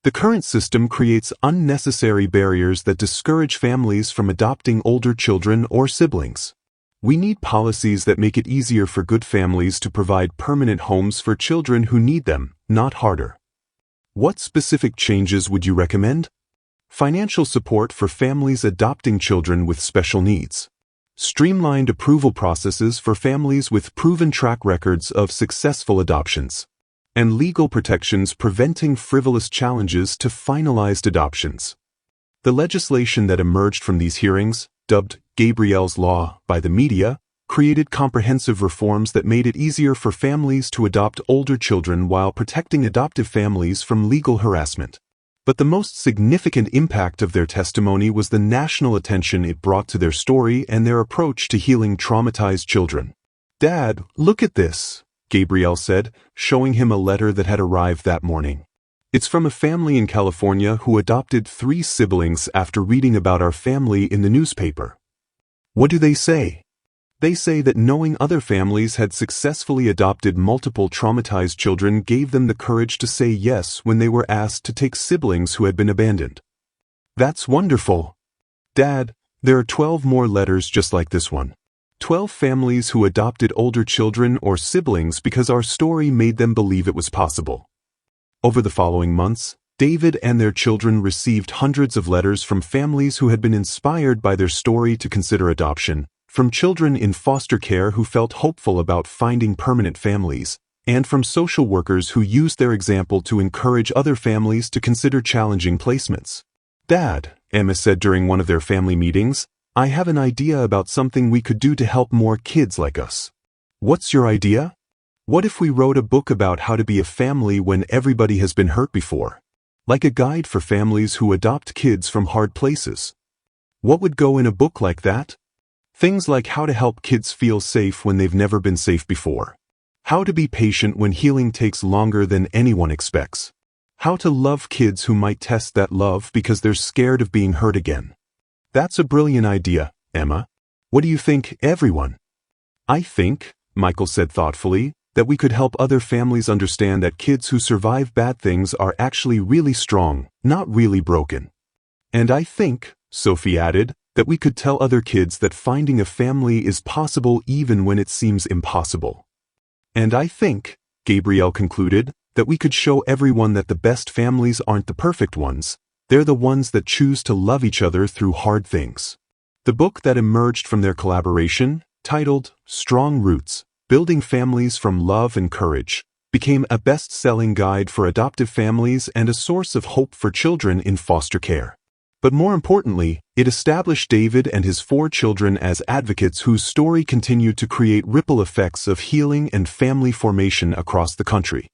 "The current system creates unnecessary barriers that discourage families from adopting older children or siblings. We need policies that make it easier for good families to provide permanent homes for children who need them, not harder." "What specific changes would you recommend?" "Financial support for families adopting children with special needs. Streamlined approval processes for families with proven track records of successful adoptions. And legal protections preventing frivolous challenges to finalized adoptions." The legislation that emerged from these hearings, dubbed Gabrielle's Law by the media, created comprehensive reforms that made it easier for families to adopt older children while protecting adoptive families from legal harassment. But the most significant impact of their testimony was the national attention it brought to their story and their approach to healing traumatized children. "Dad, look at this," Gabrielle said, showing him a letter that had arrived that morning. "It's from a family in California who adopted 3 siblings after reading about our family in the newspaper." "What do they say?" They say that knowing other families had successfully adopted multiple traumatized children gave them the courage to say yes when they were asked to take siblings who had been abandoned. That's wonderful. Dad, there are 12 more letters just like this one. 12 families who adopted older children or siblings because our story made them believe it was possible. Over the following months, David and their children received hundreds of letters from families who had been inspired by their story to consider adoption, from children in foster care who felt hopeful about finding permanent families, and from social workers who used their example to encourage other families to consider challenging placements. Dad, Emma said during one of their family meetings, I have an idea about something we could do to help more kids like us. What's your idea? What if we wrote a book about how to be a family when everybody has been hurt before? Like a guide for families who adopt kids from hard places. What would go in a book like that? Things like how to help kids feel safe when they've never been safe before. How to be patient when healing takes longer than anyone expects. How to love kids who might test that love because they're scared of being hurt again. That's a brilliant idea, Emma. What do you think, everyone? I think, Michael said thoughtfully, that we could help other families understand that kids who survive bad things are actually really strong, not really broken. And I think, Sophie added, that we could tell other kids that finding a family is possible even when it seems impossible. And I think, Gabrielle concluded, that we could show everyone that the best families aren't the perfect ones, they're the ones that choose to love each other through hard things. The book that emerged from their collaboration, titled Strong Roots, Building Families from Love and Courage, became a best-selling guide for adoptive families and a source of hope for children in foster care. But more importantly, it established David and his 4 children as advocates whose story continued to create ripple effects of healing and family formation across the country.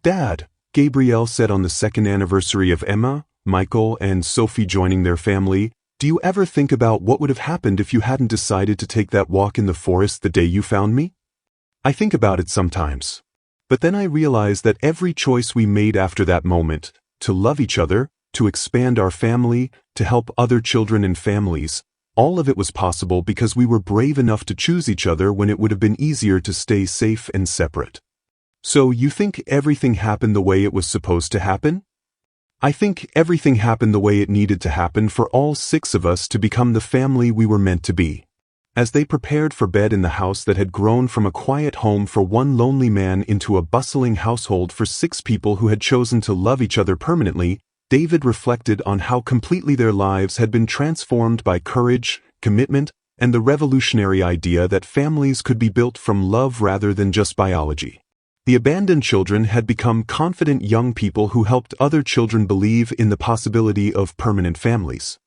Dad, Gabrielle said on the 2nd anniversary of Emma, Michael, and Sophie joining their family, do you ever think about what would have happened if you hadn't decided to take that walk in the forest the day you found me? I think about it sometimes. But then I realize that every choice we made after that moment, to love each other, to expand our family, to help other children and families, all of it was possible because we were brave enough to choose each other when it would have been easier to stay safe and separate. So you think everything happened the way it was supposed to happen? I think everything happened the way it needed to happen for all 6 of us to become the family we were meant to be. As they prepared for bed in the house that had grown from a quiet home for one lonely man into a bustling household for 6 people who had chosen to love each other permanently, David reflected on how completely their lives had been transformed by courage, commitment, and the revolutionary idea that families could be built from love rather than just biology. The abandoned children had become confident young people who helped other children believe in the possibility of permanent families.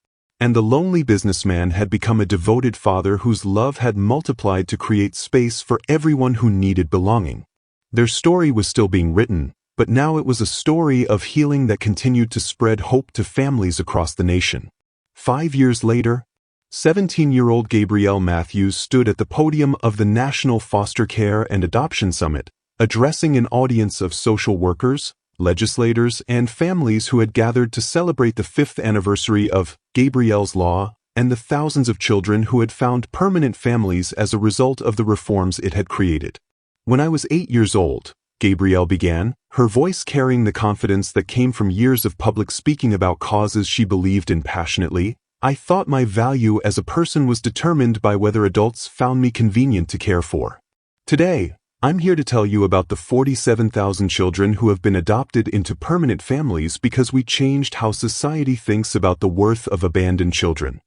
And the lonely businessman had become a devoted father whose love had multiplied to create space for everyone who needed belonging. Their story was still being written, but now it was a story of healing that continued to spread hope to families across the nation. 5 years later, 17-year-old Gabrielle Matthews stood at the podium of the National Foster Care and Adoption Summit, addressing an audience of social workers, legislators, and families who had gathered to celebrate the 5th anniversary of Gabrielle's Law and the thousands of children who had found permanent families as a result of the reforms it had created. When I was 8 years old, Gabrielle began, her voice carrying the confidence that came from years of public speaking about causes she believed in passionately, I thought my value as a person was determined by whether adults found me convenient to care for. Today, I'm here to tell you about the 47,000 children who have been adopted into permanent families because we changed how society thinks about the worth of abandoned children.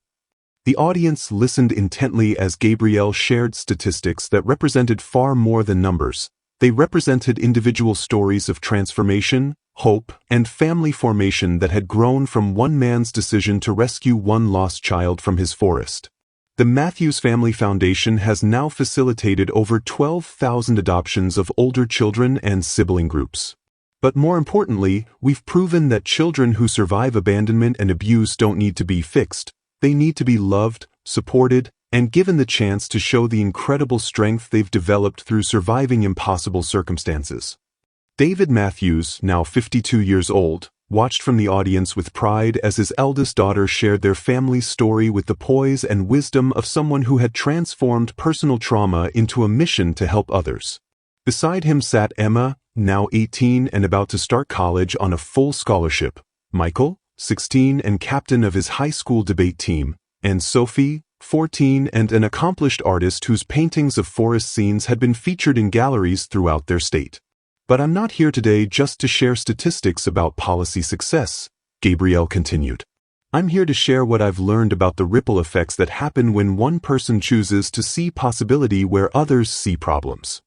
The audience listened intently as Gabrielle shared statistics that represented far more than numbers. They represented individual stories of transformation, hope, and family formation that had grown from one man's decision to rescue one lost child from his forest. The Matthews Family Foundation has now facilitated over 12,000 adoptions of older children and sibling groups. But more importantly, we've proven that children who survive abandonment and abuse don't need to be fixed. They need to be loved, supported, and given the chance to show the incredible strength they've developed through surviving impossible circumstances. David Matthews, now 52 years old, watched from the audience with pride as his eldest daughter shared their family's story with the poise and wisdom of someone who had transformed personal trauma into a mission to help others. Beside him sat Emma, now 18 and about to start college on a full scholarship, Michael, 16 and captain of his high school debate team, and Sophie, 14 and an accomplished artist whose paintings of forest scenes had been featured in galleries throughout their state. But I'm not here today just to share statistics about policy success, Gabrielle continued. I'm here to share what I've learned about the ripple effects that happen when one person chooses to see possibility where others see problems.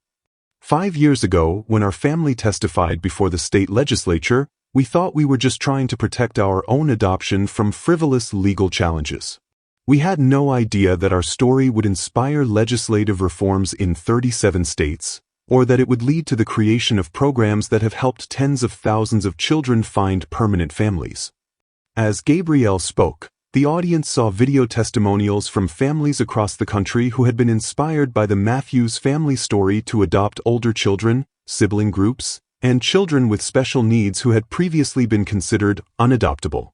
5 years ago, when our family testified before the state legislature, we thought we were just trying to protect our own adoption from frivolous legal challenges. We had no idea that our story would inspire legislative reforms in 37 states, or that it would lead to the creation of programs that have helped tens of thousands of children find permanent families. As Gabrielle spoke, the audience saw video testimonials from families across the country who had been inspired by the Matthews family story to adopt older children, sibling groups, and children with special needs who had previously been considered unadoptable.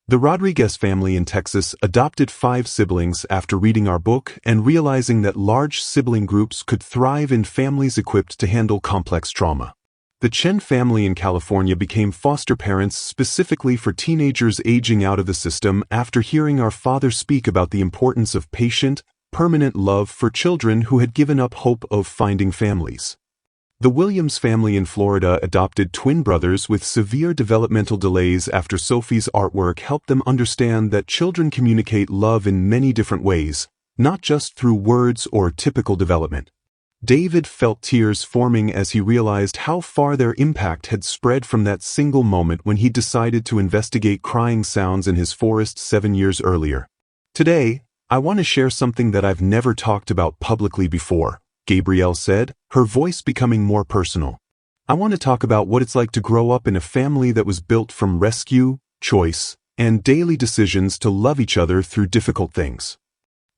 The Rodriguez family in Texas adopted 5 siblings after reading our book and realizing that large sibling groups could thrive in families equipped to handle complex trauma. The Chen family in California became foster parents specifically for teenagers aging out of the system after hearing our father speak about the importance of patient, permanent love for children who had given up hope of finding families. The Williams family in Florida adopted twin brothers with severe developmental delays after Sophie's artwork helped them understand that children communicate love in many different ways, not just through words or typical development. David felt tears forming as he realized how far their impact had spread from that single moment when he decided to investigate crying sounds in his forest 7 years earlier. Today, I want to share something that I've never talked about publicly before, Gabrielle said, her voice becoming more personal. I want to talk about what it's like to grow up in a family that was built from rescue, choice, and daily decisions to love each other through difficult things.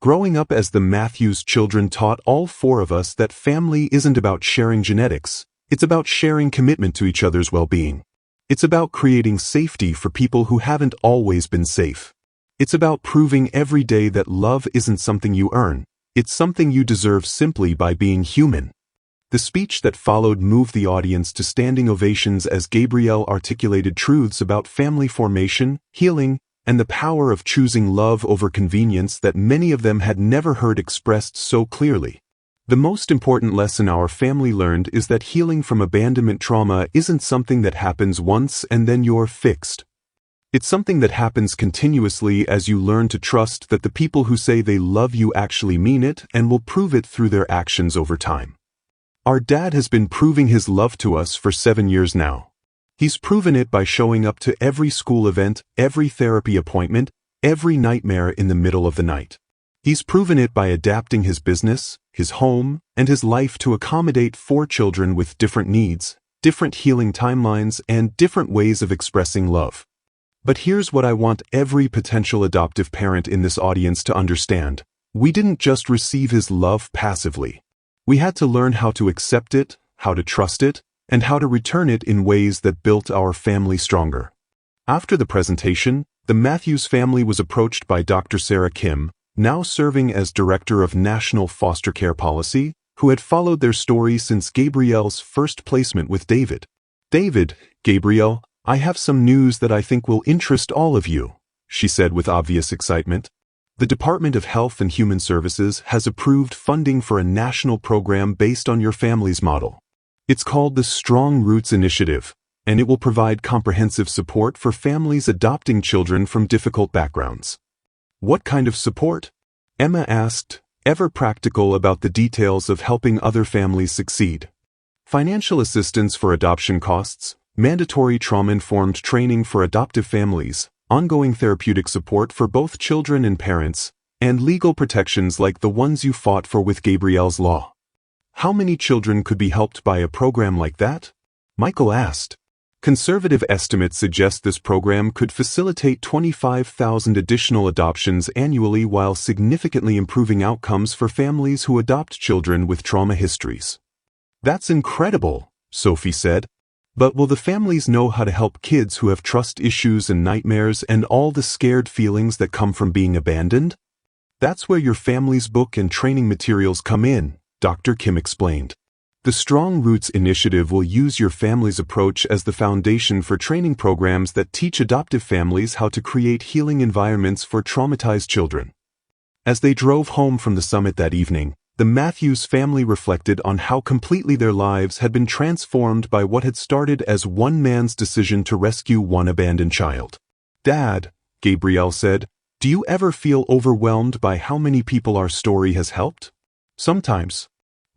Growing up as the Matthews children taught all 4 of us that family isn't about sharing genetics, it's about sharing commitment to each other's well-being. It's about creating safety for people who haven't always been safe. It's about proving every day that love isn't something you earn, it's something you deserve simply by being human. The speech that followed moved the audience to standing ovations as Gabrielle articulated truths about family formation, healing, and the power of choosing love over convenience that many of them had never heard expressed so clearly. The most important lesson our family learned is that healing from abandonment trauma isn't something that happens once and then you're fixed. It's something that happens continuously as you learn to trust that the people who say they love you actually mean it and will prove it through their actions over time. Our dad has been proving his love to us for 7 years now. He's proven it by showing up to every school event, every therapy appointment, every nightmare in the middle of the night. He's proven it by adapting his business, his home, and his life to accommodate 4 children with different needs, different healing timelines, and different ways of expressing love. But here's what I want every potential adoptive parent in this audience to understand. We didn't just receive his love passively. We had to learn how to accept it, how to trust it, and how to return it in ways that built our family stronger. After the presentation, the Matthews family was approached by Dr. Sarah Kim, now serving as Director of National Foster Care Policy, who had followed their story since Gabrielle's first placement with David. Gabrielle, I have some news that I think will interest all of you, she said with obvious excitement. The Department of Health and Human Services has approved funding for a national program based on your family's model. It's called the Strong Roots Initiative, and it will provide comprehensive support for families adopting children from difficult backgrounds. What kind of support? Emma asked, ever practical about the details of helping other families succeed. Financial assistance for adoption costs, mandatory trauma-informed training for adoptive families, ongoing therapeutic support for both children and parents, and legal protections like the ones you fought for with Gabrielle's law. How many children could be helped by a program like that? Michael asked. Conservative estimates suggest this program could facilitate 25,000 additional adoptions annually while significantly improving outcomes for families who adopt children with trauma histories. That's incredible, Sophie said. But will the families know how to help kids who have trust issues and nightmares and all the scared feelings that come from being abandoned? That's where your family's book and training materials come in, Dr. Kim explained. The Strong Roots initiative will use your family's approach as the foundation for training programs that teach adoptive families how to create healing environments for traumatized children. As they drove home from the summit that evening, the Matthews family reflected on how completely their lives had been transformed by what had started as one man's decision to rescue one abandoned child. "Dad," Gabrielle said, "do you ever feel overwhelmed by how many people our story has helped?" "Sometimes.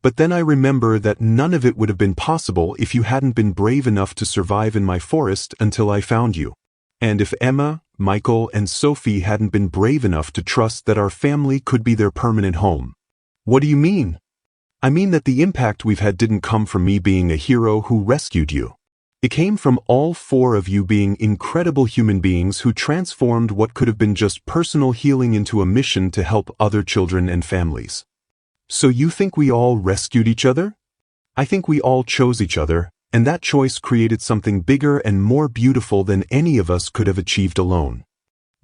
But then I remember that none of it would have been possible if you hadn't been brave enough to survive in my forest until I found you. And if Emma, Michael, and Sophie hadn't been brave enough to trust that our family could be their permanent home." "What do you mean?" "I mean that the impact we've had didn't come from me being a hero who rescued you. It came from all four of you being incredible human beings who transformed what could have been just personal healing into a mission to help other children and families." "So you think we all rescued each other?" "I think we all chose each other, and that choice created something bigger and more beautiful than any of us could have achieved alone."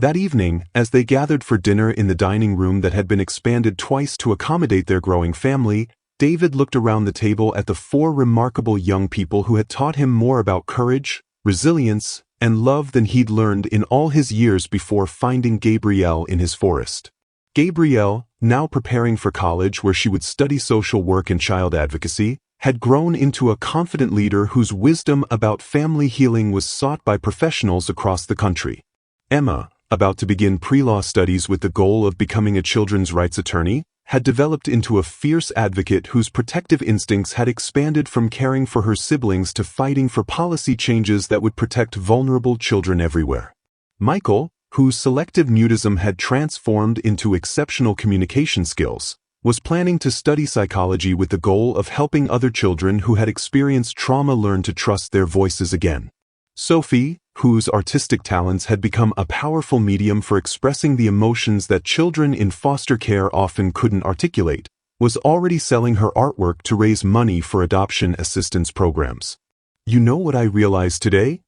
That evening, as they gathered for dinner in the dining room that had been expanded twice to accommodate their growing family, David looked around the table at the four remarkable young people who had taught him more about courage, resilience, and love than he'd learned in all his years before finding Gabrielle in his forest. Gabrielle, now preparing for college where she would study social work and child advocacy, had grown into a confident leader whose wisdom about family healing was sought by professionals across the country. Emma, about to begin pre-law studies with the goal of becoming a children's rights attorney, had developed into a fierce advocate whose protective instincts had expanded from caring for her siblings to fighting for policy changes that would protect vulnerable children everywhere. Michael, whose selective mutism had transformed into exceptional communication skills, was planning to study psychology with the goal of helping other children who had experienced trauma learn to trust their voices again. Sophie, whose artistic talents had become a powerful medium for expressing the emotions that children in foster care often couldn't articulate, was already selling her artwork to raise money for adoption assistance programs. "You know what I realized today?"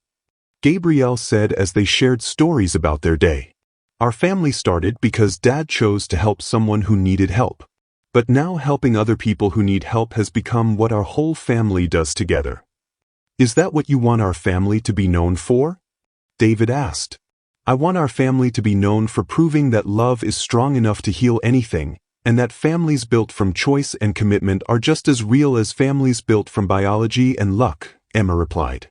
Gabrielle said as they shared stories about their day. "Our family started because Dad chose to help someone who needed help. But now helping other people who need help has become what our whole family does together." "Is that what you want our family to be known for?" David asked. "I want our family to be known for proving that love is strong enough to heal anything, and that families built from choice and commitment are just as real as families built from biology and luck," Emma replied.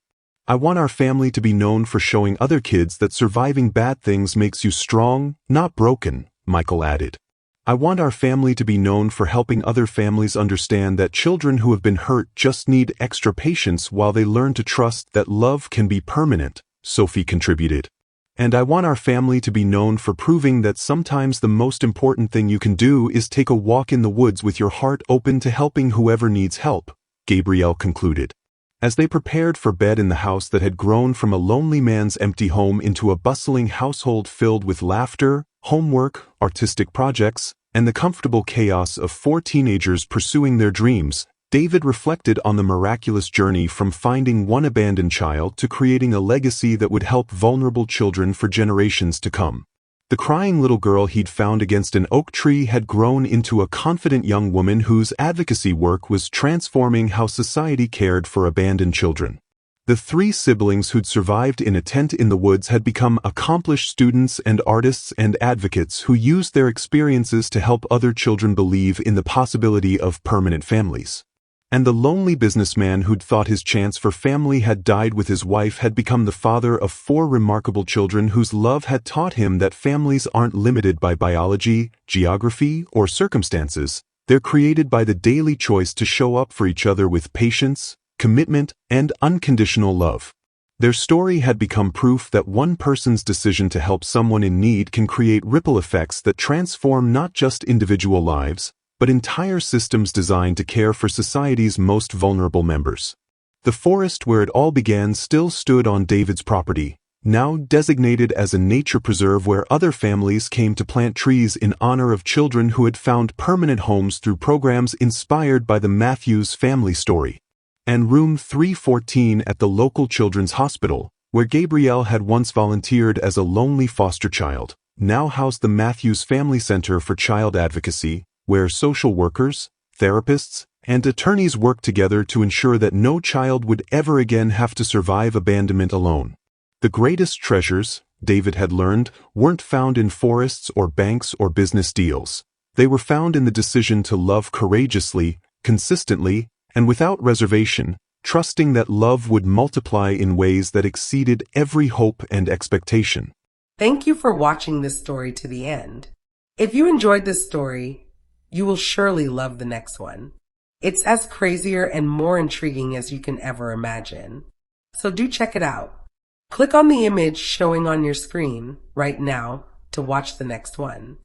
"I want our family to be known for showing other kids that surviving bad things makes you strong, not broken," Michael added. "I want our family to be known for helping other families understand that children who have been hurt just need extra patience while they learn to trust that love can be permanent," Sophie contributed. "And I want our family to be known for proving that sometimes the most important thing you can do is take a walk in the woods with your heart open to helping whoever needs help," Gabrielle concluded. As they prepared for bed in the house that had grown from a lonely man's empty home into a bustling household filled with laughter, homework, artistic projects, and the comfortable chaos of four teenagers pursuing their dreams, David reflected on the miraculous journey from finding one abandoned child to creating a legacy that would help vulnerable children for generations to come. The crying little girl he'd found against an oak tree had grown into a confident young woman whose advocacy work was transforming how society cared for abandoned children. The three siblings who'd survived in a tent in the woods had become accomplished students and artists and advocates who used their experiences to help other children believe in the possibility of permanent families. And the lonely businessman who'd thought his chance for family had died with his wife had become the father of four remarkable children whose love had taught him that families aren't limited by biology, geography, or circumstances. They're created by the daily choice to show up for each other with patience, commitment, and unconditional love. Their story had become proof that one person's decision to help someone in need can create ripple effects that transform not just individual lives, but entire systems designed to care for society's most vulnerable members. The forest where it all began still stood on David's property, now designated as a nature preserve where other families came to plant trees in honor of children who had found permanent homes through programs inspired by the Matthews family story. and room 314 at the local children's hospital, where Gabrielle had once volunteered as a lonely foster child, now housed the Matthews Family Center for Child Advocacy, where social workers, therapists, and attorneys worked together to ensure that no child would ever again have to survive abandonment alone. The greatest treasures, David had learned, weren't found in forests or banks or business deals. They were found in the decision to love courageously, consistently, and without reservation, trusting that love would multiply in ways that exceeded every hope and expectation. Thank you for watching this story to the end. If you enjoyed this story, you will surely love the next one. It's as crazier and more intriguing as you can ever imagine. So do check it out. Click on the image showing on your screen right now to watch the next one.